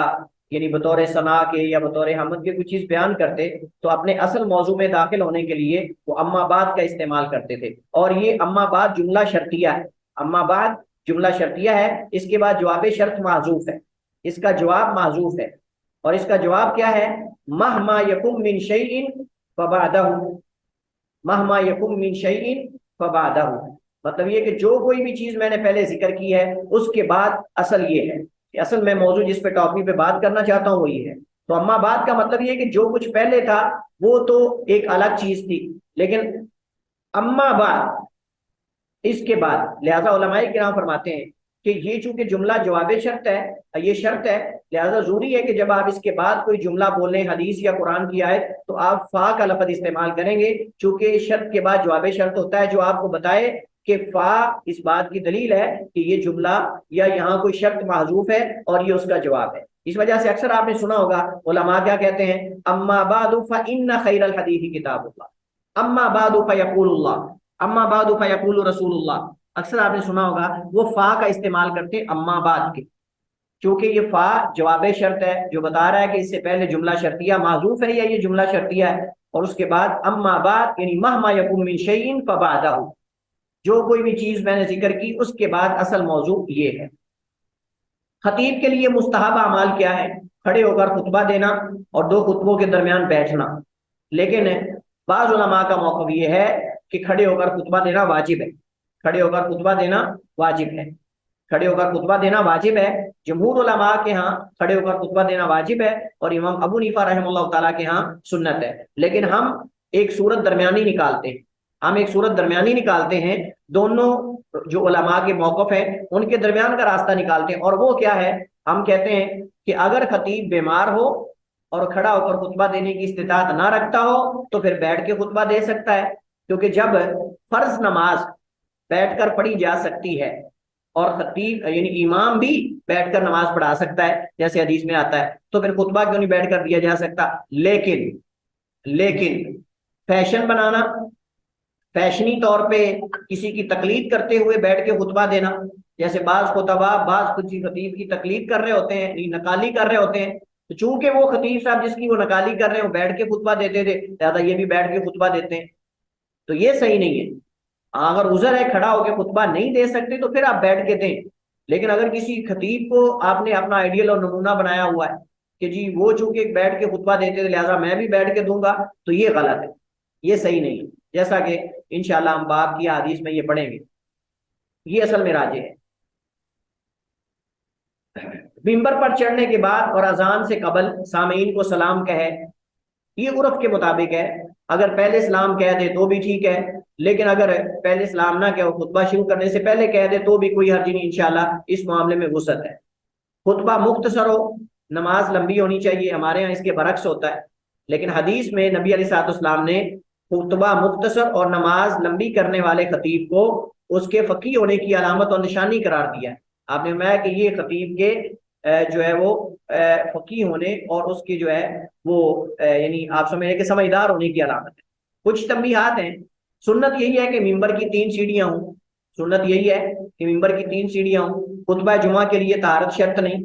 یعنی بطور ثنا کے یا بطور حمد کے کوئی چیز بیان کرتے تو اپنے اصل موضوع میں داخل ہونے کے لیے وہ اما بعد کا استعمال کرتے تھے. اور یہ اما بعد جملہ شرطیہ ہے، اما بعد جملہ شرطیہ ہے، اس کے بعد جواب شرط محذوف ہے، اس کا جواب محذوف ہے. اور اس کا جواب کیا ہے؟ مہما یکم من شیء فبعدہ، مہما یکم من شیء فبعدہ. مطلب یہ کہ جو کوئی بھی چیز میں نے پہلے ذکر کی ہے اس کے بعد اصل یہ ہے کہ اصل میں موضوع جس پہ ٹاپک پہ بات کرنا چاہتا ہوں وہ یہ ہے. تو اما بعد کا مطلب یہ کہ جو کچھ پہلے تھا وہ تو ایک الگ چیز تھی، لیکن اما بعد اس کے بعد. لہذا علماء کرام فرماتے ہیں کہ یہ چونکہ جملہ جواب شرط ہے، یہ شرط ہے، لہذا ضروری ہے کہ جب آپ اس کے بعد کوئی جملہ بولیں حدیث یا قرآن کی آیت تو آپ فا کا لفظ استعمال کریں گے، چونکہ شرط کے بعد جواب شرط ہوتا ہے جو آپ کو بتائے کہ فا اس بات کی دلیل ہے کہ یہ جملہ یا یہاں کوئی شرط محذوف ہے اور یہ اس کا جواب ہے. اس وجہ سے اکثر آپ نے سنا ہوگا علماء کیا کہتے ہیں، اما بعد فإن خیر الحدیث کتاب اللہ، اما بعد فیقول اللہ، اما بعد فیقول رسول اللہ. اکثر آپ نے سنا ہوگا وہ فا کا استعمال کرتے اما بعد کے، چونکہ یہ فا جواب شرط ہے جو بتا رہا ہے کہ اس سے پہلے جملہ شرطیہ محذوف ہے یا یہ جملہ شرطیہ ہے، اور اس کے بعد اما بعد یعنی مہما یکم من شیء فبعدہ، جو کوئی بھی چیز میں نے ذکر کی اس کے بعد اصل موضوع یہ ہے. خطیب کے لیے مستحب اعمال کیا ہے؟ کھڑے ہو کر خطبہ دینا اور دو خطبوں کے درمیان بیٹھنا. لیکن بعض علماء کا موقف یہ ہے کہ کھڑے ہو کر خطبہ دینا واجب ہے، کھڑے ہو کر خطبہ دینا واجب ہے، کھڑے ہو کر خطبہ دینا واجب ہے. جمہور علماء کے ہاں کھڑے ہو کر خطبہ دینا واجب ہے اور امام ابو حنیفہ رحمہ اللہ تعالیٰ کے ہاں سنت ہے. لیکن ہم ایک صورت درمیانی نکالتے ہیں، ہم ایک صورت درمیانی نکالتے ہیں، دونوں جو علماء کے موقف ہیں ان کے درمیان کا راستہ نکالتے ہیں. اور وہ کیا ہے؟ ہم کہتے ہیں کہ اگر خطیب بیمار ہو اور کھڑا ہو کر خطبہ دینے کی استطاعت نہ رکھتا ہو تو پھر بیٹھ کے خطبہ دے سکتا ہے، کیونکہ جب فرض نماز بیٹھ کر پڑھی جا سکتی ہے اور خطیب یعنی امام بھی بیٹھ کر نماز پڑھا سکتا ہے جیسے حدیث میں آتا ہے، تو پھر خطبہ کیوں نہیں بیٹھ کر دیا جا سکتا؟ لیکن فیشن بنانا، فیشنی طور پہ کسی کی تقلید کرتے ہوئے بیٹھ کے خطبہ دینا، جیسے بعض خطبہ بعض کسی خطیب کی تقلید کر رہے ہوتے ہیں، نقالی کر رہے ہوتے ہیں، تو چونکہ وہ خطیب صاحب جس کی وہ نقالی کر رہے ہیں وہ بیٹھ کے خطبہ دیتے تھے، لہٰذا یہ بھی بیٹھ کے خطبہ دیتے ہیں، تو یہ صحیح نہیں ہے۔ اگر عذر ہے کھڑا ہو کے خطبہ نہیں دے سکتے تو پھر آپ بیٹھ کے دیں، لیکن اگر کسی خطیب کو آپ نے اپنا آئیڈیل اور نمونہ بنایا ہوا ہے کہ جی وہ چونکہ بیٹھ کے خطبہ دیتے تھے لہٰذا میں بھی بیٹھ کے دوں گا، تو یہ غلط ہے، یہ صحیح نہیں ہے، جیسا کہ انشاءاللہ ہم باب کی حدیث میں یہ پڑھیں گے۔ یہ اصل میں راجح ہے۔ ممبر پر چڑھنے کے بعد اور اذان سے قبل سامعین کو سلام کہے، یہ عرف کے مطابق ہے، اگر پہلے سلام کہہ دے تو بھی ٹھیک ہے، لیکن اگر پہلے سلام نہ کہے خطبہ شروع کرنے سے پہلے کہہ دے تو بھی کوئی حرج نہیں، انشاءاللہ اس معاملے میں وسعت ہے۔ خطبہ مختصر ہو، نماز لمبی ہونی چاہیے، ہمارے ہاں اس کے برعکس ہوتا ہے، لیکن حدیث میں نبی علیہ الصلوۃ والسلام نے خطبہ مختصر اور نماز لمبی کرنے والے خطیب کو اس کے فقیہ ہونے کی علامت اور نشانی قرار دیا ہے۔ آپ نے فرمایا کہ یہ خطیب کے جو ہے وہ فقیہ ہونے اور اس کی جو ہے وہ یعنی آپ سمجھیں کہ سمجھدار ہونے کی علامت ہے۔ کچھ تنبیہات ہیں۔ سنت یہی ہے کہ ممبر کی 3 سیڑھیاں ہوں، سنت یہی ہے کہ ممبر کی 3 سیڑھیاں ہوں۔ خطبہ جمعہ کے لیے طہارت شرط نہیں،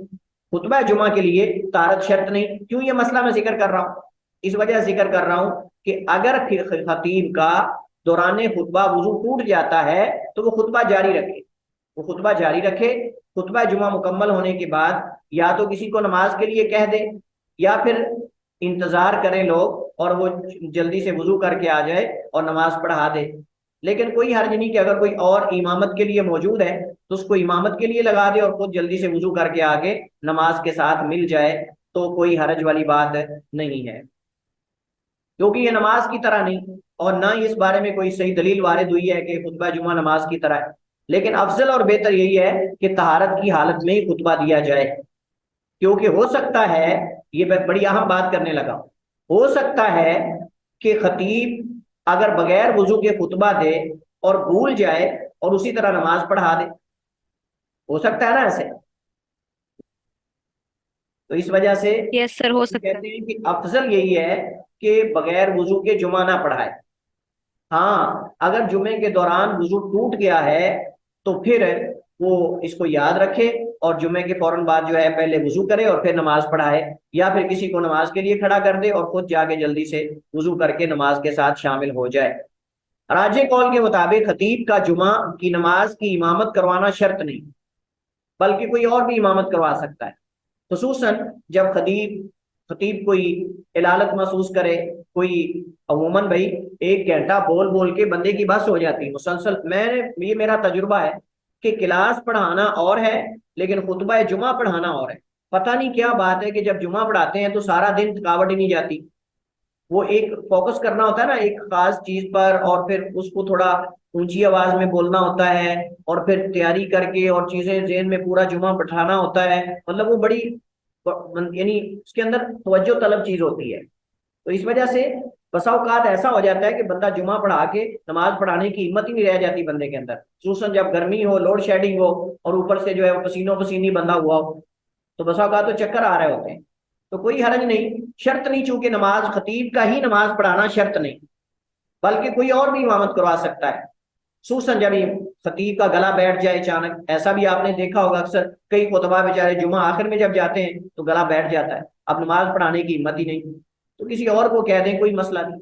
خطبہ جمعہ کے لیے طہارت شرط نہیں۔ کیوں یہ مسئلہ میں ذکر کر رہا ہوں؟ اس وجہ سے ذکر کر رہا ہوں کہ اگر خطیب کا دوران خطبہ وضو ٹوٹ جاتا ہے تو وہ خطبہ جاری رکھے، وہ خطبہ جاری رکھے، خطبہ جمعہ مکمل ہونے کے بعد یا تو کسی کو نماز کے لیے کہہ دے یا پھر انتظار کریں لوگ اور وہ جلدی سے وضو کر کے آ جائے اور نماز پڑھا دے۔ لیکن کوئی حرج نہیں کہ اگر کوئی اور امامت کے لیے موجود ہے تو اس کو امامت کے لیے لگا دے اور خود جلدی سے وضو کر کے آگے نماز کے ساتھ مل جائے، تو کوئی حرج والی بات نہیں ہے، کیونکہ یہ نماز کی طرح نہیں اور نہ ہی اس بارے میں کوئی صحیح دلیل وارد ہوئی ہے کہ خطبہ جمعہ نماز کی طرح ہے۔ لیکن افضل اور بہتر یہی ہے کہ طہارت کی حالت میں ہی خطبہ دیا جائے، کیونکہ ہو سکتا ہے، یہ میں بڑی اہم بات کرنے لگا، ہو سکتا ہے کہ خطیب اگر بغیر وضو کے خطبہ دے اور بھول جائے اور اسی طرح نماز پڑھا دے، ہو سکتا ہے نا ایسے؟ تو اس وجہ سے
یس سر، ہو سکتا ہے۔
کہتے ہیں کہ افضل یہی ہے کہ بغیر وضو کے جمعہ نہ پڑھائے۔ ہاں اگر جمعے کے دوران وضو ٹوٹ گیا ہے تو پھر وہ اس کو یاد رکھے اور جمعے کے فوراً بعد جو ہے پہلے وضو کرے اور پھر نماز پڑھائے، یا پھر کسی کو نماز کے لیے کھڑا کر دے اور خود جا کے جلدی سے وضو کر کے نماز کے ساتھ شامل ہو جائے۔ راجح قول کے مطابق خطیب کا جمعہ کی نماز کی امامت کروانا شرط نہیں، بلکہ کوئی اور بھی امامت کروا سکتا ہے، خصوصاً جب خطیب کوئی علالت محسوس کرے۔ کوئی عموماً بھائی 1 گھنٹہ بول بول کے بندے کی بس ہو جاتی ہے مسلسل، یہ میرا تجربہ ہے کہ کلاس پڑھانا اور ہے لیکن خطبہ جمعہ پڑھانا اور ہے۔ پتہ نہیں کیا بات ہے کہ جب جمعہ پڑھاتے ہیں تو سارا دن تھکاوٹ ہی نہیں جاتی، وہ ایک فوکس کرنا ہوتا ہے نا ایک خاص چیز پر، اور پھر اس کو تھوڑا اونچی آواز میں بولنا ہوتا ہے اور پھر تیاری کر کے اور چیزیں ذہن میں پورا جمعہ بٹھانا ہوتا ہے، مطلب وہ بڑی یعنی اس کے اندر توجہ طلب چیز ہوتی ہے۔ تو اس وجہ سے بسا اوقات ایسا ہو جاتا ہے کہ بندہ جمعہ پڑھا کے نماز پڑھانے کی ہمت ہی نہیں رہ جاتی بندے کے اندر، خصوصاً جب گرمی ہو، لوڈ شیڈنگ ہو اور اوپر سے جو ہے پسینوں پسینی بندہ ہوا ہو، تو بسا اوقات تو چکر آ رہے ہوتے ہیں۔ تو کوئی حرج نہیں، شرط نہیں، چونکہ نماز خطیب کا ہی نماز پڑھانا شرط نہیں، بلکہ کوئی اور بھی امامت کروا سکتا ہے، خصوصاً جب خطیب کا گلا بیٹھ جائے اچانک۔ ایسا بھی آپ نے دیکھا ہوگا اکثر کئی خطبہ بیچارے جمعہ آخر میں جب جاتے ہیں تو گلا بیٹھ جاتا ہے، اب نماز پڑھانے کی ہمت ہی نہیں، تو کسی اور کو کہہ دیں، کوئی مسئلہ نہیں۔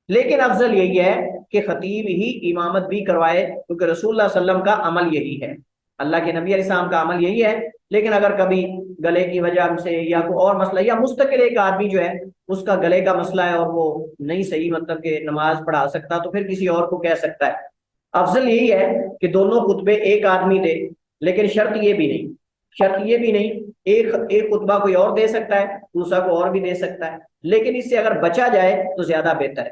لیکن افضل یہی ہے کہ خطیب ہی امامت بھی کروائے، کیونکہ رسول اللہ صلی اللہ علیہ وسلم کا عمل یہی ہے، اللہ کے نبی علیہ السلام کا عمل یہی ہے۔ لیکن اگر کبھی گلے کی وجہ سے یا کوئی اور مسئلہ، یا مستقل ایک آدمی جو ہے اس کا گلے کا مسئلہ ہے اور وہ نہیں صحیح مطلب کہ نماز پڑھا سکتا، تو پھر کسی اور کو کہہ سکتا ہے۔ افضل یہی ہے کہ دونوں خطبے ایک آدمی دے، لیکن شرط یہ بھی نہیں ایک خطبہ کوئی اور دے سکتا ہے، دوسرا کو اور بھی دے سکتا ہے، لیکن اس سے اگر بچا جائے تو زیادہ بہتر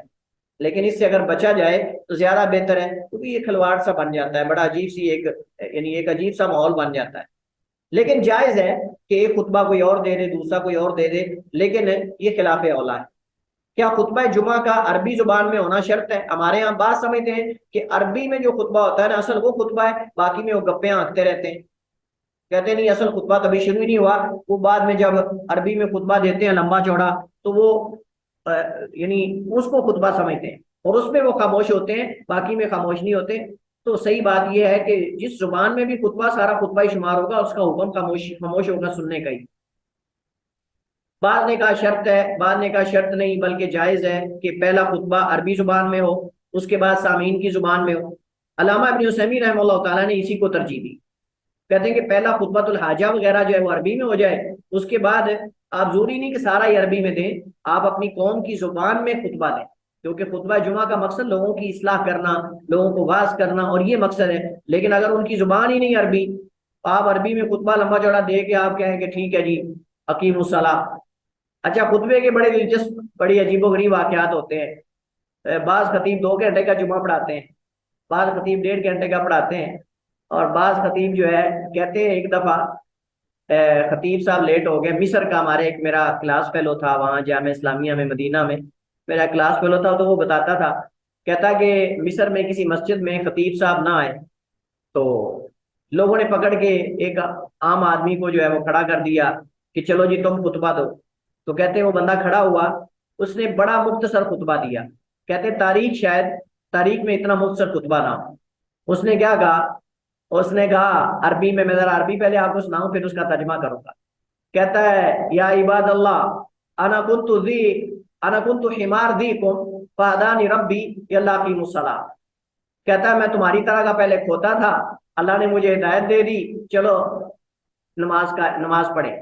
ہے، کیونکہ یہ کھلواڑ سا بن جاتا ہے، بڑا عجیب سی ایک عجیب سا ماحول بن جاتا ہے۔ لیکن جائز ہے کہ ایک خطبہ کوئی اور دے دے، دوسرا کوئی اور دے دے، لیکن یہ خلاف اولا ہے، کیا خطبہ جمعہ کا عربی زبان میں ہونا شرط ہے؟ ہمارے یہاں بات سمجھتے ہیں کہ عربی میں جو خطبہ ہوتا ہے نا اصل وہ خطبہ ہے، باقی میں وہ گپیں آنکھتے رہتے ہیں، کہتے نہیں اصل خطبہ کبھی شروع ہی نہیں ہوا، وہ بعد میں جب عربی میں خطبہ دیتے ہیں لمبا چوڑا تو وہ یعنی اس کو خطبہ سمجھتے ہیں اور اس میں وہ خاموش ہوتے ہیں، باقی میں خاموش نہیں ہوتے۔ تو صحیح بات یہ ہے کہ جس زبان میں بھی خطبہ سارا خطبہ ہی شمار ہوگا، اس کا حکم خاموش ہوگا سننے کا ہی۔ بعض نے کہا شرط ہے، بعض نے کہا شرط نہیں بلکہ جائز ہے کہ پہلا خطبہ عربی زبان میں ہو، اس کے بعد سامعین کی زبان میں ہو۔ علامہ ابن عثیمین رحمہ اللہ تعالیٰ نے اسی کو ترجیح دی، کہتے ہیں کہ پہلا خطبۃ الحاجہ وغیرہ جو ہے وہ عربی میں ہو جائے، اس کے بعد آپ ضروری نہیں کہ سارا ہی عربی میں دیں، آپ اپنی قوم کی زبان میں خطبہ دیں، کیونکہ خطبہ جمعہ کا مقصد لوگوں کی اصلاح کرنا، لوگوں کو واعظ کرنا، اور یہ مقصد ہے۔ لیکن اگر ان کی زبان ہی نہیں عربی، آپ عربی میں خطبہ لمبا چوڑا دے کے آپ کہیں کہ ٹھیک ہے جی اقیم الصلاۃ۔ اچھا، خطبے کے بڑے دلچسپ بڑی عجیب و غریب واقعات ہوتے ہیں۔ بعض خطیب 2 گھنٹے کا جمعہ پڑھاتے ہیں، بعض خطیب 1.5 گھنٹے کا پڑھاتے ہیں، اور بعض خطیب جو ہے کہتے ہیں ایک دفعہ خطیب صاحب لیٹ ہو گئے۔ مصر کا ہمارے ایک میرا کلاس فیلو تھا وہاں جامعہ اسلامیہ میں مدینہ میں، میرا کلاس فیلو تھا، تو وہ بتاتا تھا، کہتا کہ مصر میں کسی مسجد میں خطیب صاحب نہ آئے تو لوگوں نے پکڑ کے ایک عام آدمی کو جو ہے وہ کھڑا کر دیا کہ چلو جی تم خطبہ دو۔ تو کہتے ہیں وہ بندہ کھڑا ہوا، اس نے بڑا مختصر خطبہ دیا، کہتے تاریخ میں اتنا مختصر خطبہ نہ ہو۔ اس نے کیا کہا؟ اس نے کہا عربی میں ذرا عربی پہلے آپ کو سناؤں پھر اس کا ترجمہ کروں گا۔ کہتا ہے یا عباد اللہ انا کنت حمار دیکم فہدانی ربی یلا قیموا الصلاۃ۔ کہتا ہے میں تمہاری طرح کا پہلے کھوتا تھا، اللہ نے مجھے ہدایت دے دی، چلو نماز پڑھے۔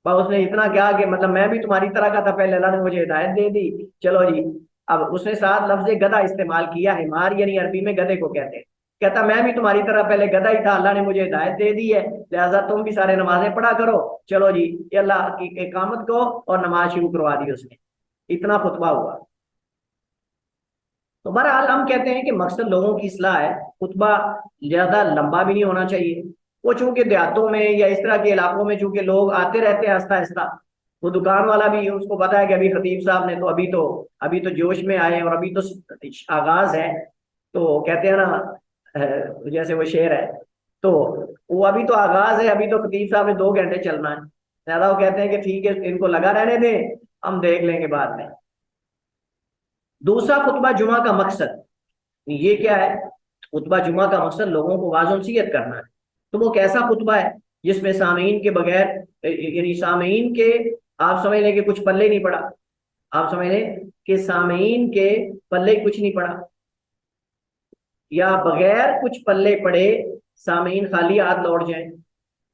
بس اس نے اتنا کیا کہ مطلب میں بھی تمہاری طرح کا تھا پہلے، اللہ نے مجھے ہدایت دے دی، چلو جی۔ اب اس نے ساتھ لفظ گدھا استعمال کیا، حمار یعنی عربی میں گدھے کو کہتے ہیں۔ کہتا میں بھی تمہاری طرح پہلے گدھا ہی تھا، اللہ نے مجھے ہدایت دے دی ہے، لہٰذا تم بھی سارے نمازیں پڑھا کرو، چلو جی۔ یہ اللہ کی اقامت کو اور نماز شروع کروا دی اس نے، اتنا خطبہ ہوا۔ تو بہرحال ہم کہتے ہیں کہ مقصد لوگوں کی اصلاح ہے، خطبہ زیادہ لمبا بھی نہیں ہونا چاہیے۔ وہ چونکہ دیہاتوں میں یا اس طرح کے علاقوں میں چونکہ لوگ آتے رہتے ہیں آہستہ آہستہ، وہ دکان والا بھی اس کو پتا ہے کہ ابھی خطیب صاحب نے تو ابھی تو جوش میں آئے اور ابھی تو آغاز ہے، تو کہتے ہیں نا جیسے وہ شعر ہے، تو وہ ابھی تو آغاز ہے، ابھی تو خطیب صاحب نے 2 گھنٹے چلنا ہے، زیادہ وہ کہتے ہیں کہ ٹھیک ہے ان کو لگا رہنے دیں، ہم دیکھ لیں گے بعد میں۔ دوسرا خطبہ جمعہ کا مقصد یہ کیا ہے؟ خطبہ جمعہ کا مقصد لوگوں کو واعظ و نصیحت کرنا ہے۔ تو وہ کیسا خطبہ ہے جس میں سامعین کے بغیر یعنی سامعین کے آپ سمجھ لیں کہ کچھ پلے نہیں پڑا، آپ سمجھ لیں کہ سامعین کے پلے کچھ نہیں پڑا، یا بغیر کچھ پلے پڑے سامعین خالی ہاتھ لوٹ جائیں،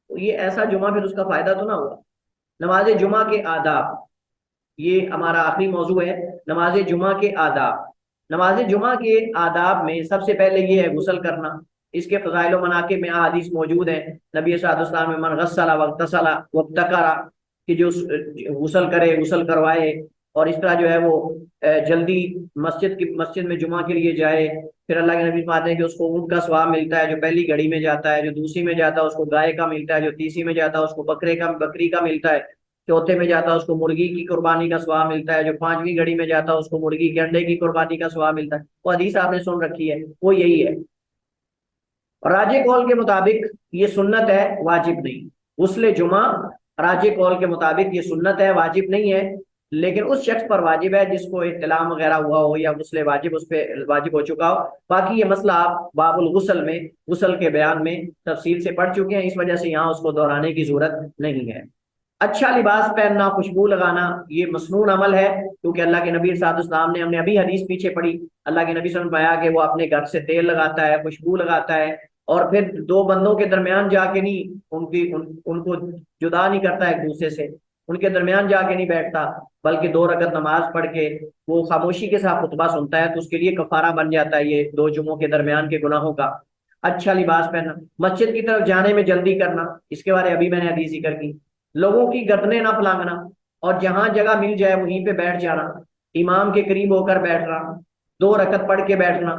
تو یہ ایسا جمعہ پھر اس کا فائدہ تو نہ ہوا۔ نماز جمعہ کے آداب، یہ ہمارا آخری موضوع ہے، نماز جمعہ کے آداب۔ نماز جمعہ کے آداب میں سب سے پہلے یہ ہے غسل کرنا۔ اس کے فضائل و مناقب میں احادیث موجود ہیں، نبی صلی اللہ علیہ وسلم میں من غسل واغتسل وابتکر، کہ جو غسل کرے، غسل کروائے، اور اس طرح جو ہے وہ جلدی مسجد میں جمعہ کے لیے جائے۔ پھر اللہ کے نبی فرماتے ہیں کہ اس کو اونٹ کا ثواب ملتا ہے جو پہلی گھڑی میں جاتا ہے، جو دوسری میں جاتا ہے اس کو گائے کا ملتا ہے، جو تیسری میں جاتا ہے اس کو بکری کا ملتا ہے، چوتھے میں جاتا ہے اس کو مرغی کی قربانی کا ثواب ملتا ہے، جو 5ویں گھڑی میں جاتا ہے اس کو مرغی کے انڈے کی قربانی کا ثواب ملتا ہے۔ وہ حدیث آپ نے سن رکھی ہے، وہ یہی ہے۔ راجح قول کے مطابق یہ سنت ہے، واجب نہیں۔ غسل جمعہ راجح قول کے مطابق یہ سنت ہے، واجب نہیں ہے، لیکن اس شخص پر واجب ہے جس کو احتلام وغیرہ ہوا ہو یا غسل واجب اس پہ واجب ہو چکا ہو۔ باقی یہ مسئلہ آپ باب الغسل میں غسل کے بیان میں تفصیل سے پڑھ چکے ہیں، اس وجہ سے یہاں اس کو دہرانے کی ضرورت نہیں ہے۔ اچھا لباس پہننا، خوشبو لگانا، یہ مسنون عمل ہے، کیونکہ اللہ کے نبی صلی اللہ علیہ وسلم نے، ہم نے ابھی حدیث پیچھے پڑھی، اللہ کے نبی صلی اللہ علیہ وسلم نے پایا کہ وہ اپنے گھر سے تیل لگاتا ہے، خوشبو لگاتا ہے، اور پھر 2 بندوں کے درمیان جا کے نہیں ان کو جدا نہیں کرتا ایک دوسرے سے، ان کے درمیان جا کے نہیں بیٹھتا، بلکہ 2 رکعت نماز پڑھ کے وہ خاموشی کے ساتھ خطبہ سنتا ہے، تو اس کے لیے کفارہ بن جاتا ہے یہ 2 جمعوں کے درمیان کے گناہوں کا۔ اچھا لباس پہننا، مسجد کی طرف جانے میں جلدی کرنا، اس کے بارے ابھی میں نے حدیث ذکر کی، لوگوں کی گردنیں نہ پھلانگنا، اور جہاں جگہ مل جائے وہیں پہ بیٹھ جانا، امام کے قریب ہو کر بیٹھنا، 2 رکعت پڑھ کے بیٹھنا،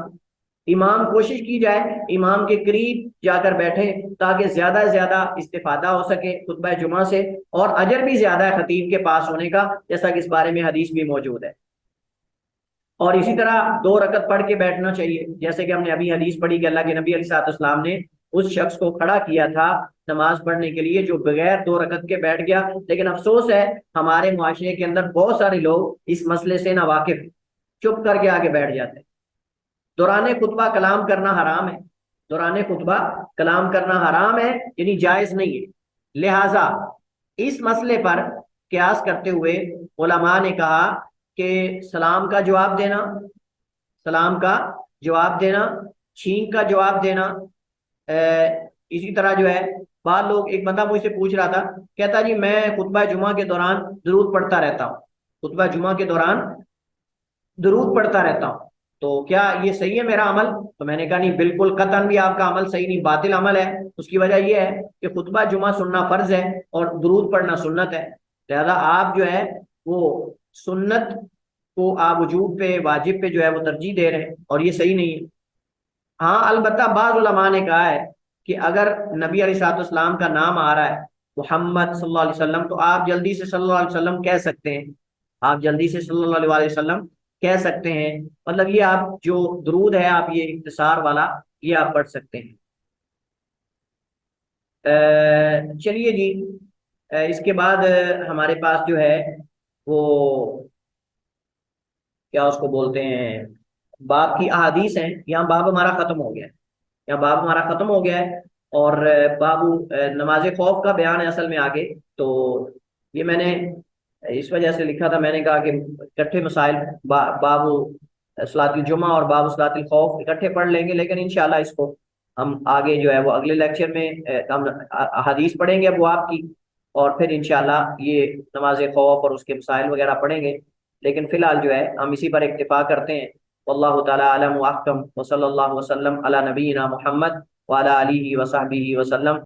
امام کوشش کی جائے امام کے قریب جا کر بیٹھیں تاکہ زیادہ سے زیادہ استفادہ ہو سکے خطبہ جمعہ سے، اور اجر بھی زیادہ ہے خطیب کے پاس ہونے کا، جیسا کہ اس بارے میں حدیث بھی موجود ہے۔ اور اسی طرح 2 رکعت پڑھ کے بیٹھنا چاہیے، جیسے کہ ہم نے ابھی حدیث پڑھی کہ اللہ کے نبی علیہ السلام نے اس شخص کو کھڑا کیا تھا نماز پڑھنے کے لیے جو بغیر 2 رکعت کے بیٹھ گیا۔ لیکن افسوس ہے ہمارے معاشرے کے اندر بہت سارے لوگ اس مسئلے سے ناواقف، چپ کر کے آگے بیٹھ جاتے ہیں۔ دوران خطبہ کلام کرنا حرام ہے، دوران خطبہ کلام کرنا حرام ہے، یعنی جائز نہیں ہے۔ لہٰذا اس مسئلے پر قیاس کرتے ہوئے علماء نے کہا کہ سلام کا جواب دینا، سلام کا جواب دینا، چھینک کا جواب دینا، اسی طرح جو ہے بعض لوگ، ایک بندہ مجھ سے پوچھ رہا تھا، کہتا جی میں خطبہ جمعہ کے دوران درود پڑھتا رہتا ہوں، خطبہ جمعہ کے دوران درود پڑھتا رہتا ہوں، تو کیا یہ صحیح ہے میرا عمل؟ تو میں نے کہا نہیں، بالکل قطعاً بھی آپ کا عمل صحیح نہیں، باطل عمل ہے۔ اس کی وجہ یہ ہے کہ خطبہ جمعہ سننا فرض ہے اور درود پڑھنا سنت ہے، لہذا آپ جو ہے وہ سنت کو آپ وجوب پہ، واجب پہ جو ہے وہ ترجیح دے رہے ہیں، اور یہ صحیح نہیں ہے۔ ہاں البتہ بعض علماء نے کہا ہے کہ اگر نبی علیہ الصلوۃ والسلام کا نام آ رہا ہے محمد صلی اللہ علیہ وسلم، تو آپ جلدی سے صلی اللہ علیہ وسلم کہہ سکتے ہیں، آپ جلدی سے صلی اللہ علیہ وسلم کہہ سکتے ہیں، مطلب یہ آپ جو درود ہے آپ یہ اختصار والا یہ آپ پڑھ سکتے ہیں۔ چلیے جی، اس کے بعد ہمارے پاس جو ہے وہ کیا اس کو بولتے ہیں، باب کی احادیث ہیں۔ یہاں باب ہمارا ختم ہو گیا ہے، یہاں باب ہمارا ختم ہو گیا ہے، اور باب نماز خوف کا بیان ہے اصل میں آگے۔ تو یہ میں نے اس وجہ سے لکھا تھا، میں نے کہا کہ اکٹھے مسائل باب صلاۃ الجمعہ اور باب صلاۃ الخوف اکٹھے پڑھ لیں گے، لیکن انشاءاللہ اس کو ہم آگے جو ہے وہ اگلے لیکچر میں ہم حدیث پڑھیں گے ابواب کی، اور پھر انشاءاللہ یہ نماز خوف اور اس کے مسائل وغیرہ پڑھیں گے۔ لیکن فی الحال جو ہے ہم اسی پر اکتفا کرتے ہیں۔ واللہ تعالی اعلم واحکم، وصلی اللہ وسلم علی نبینا محمد وعلی آلہ وصحبہ وسلم۔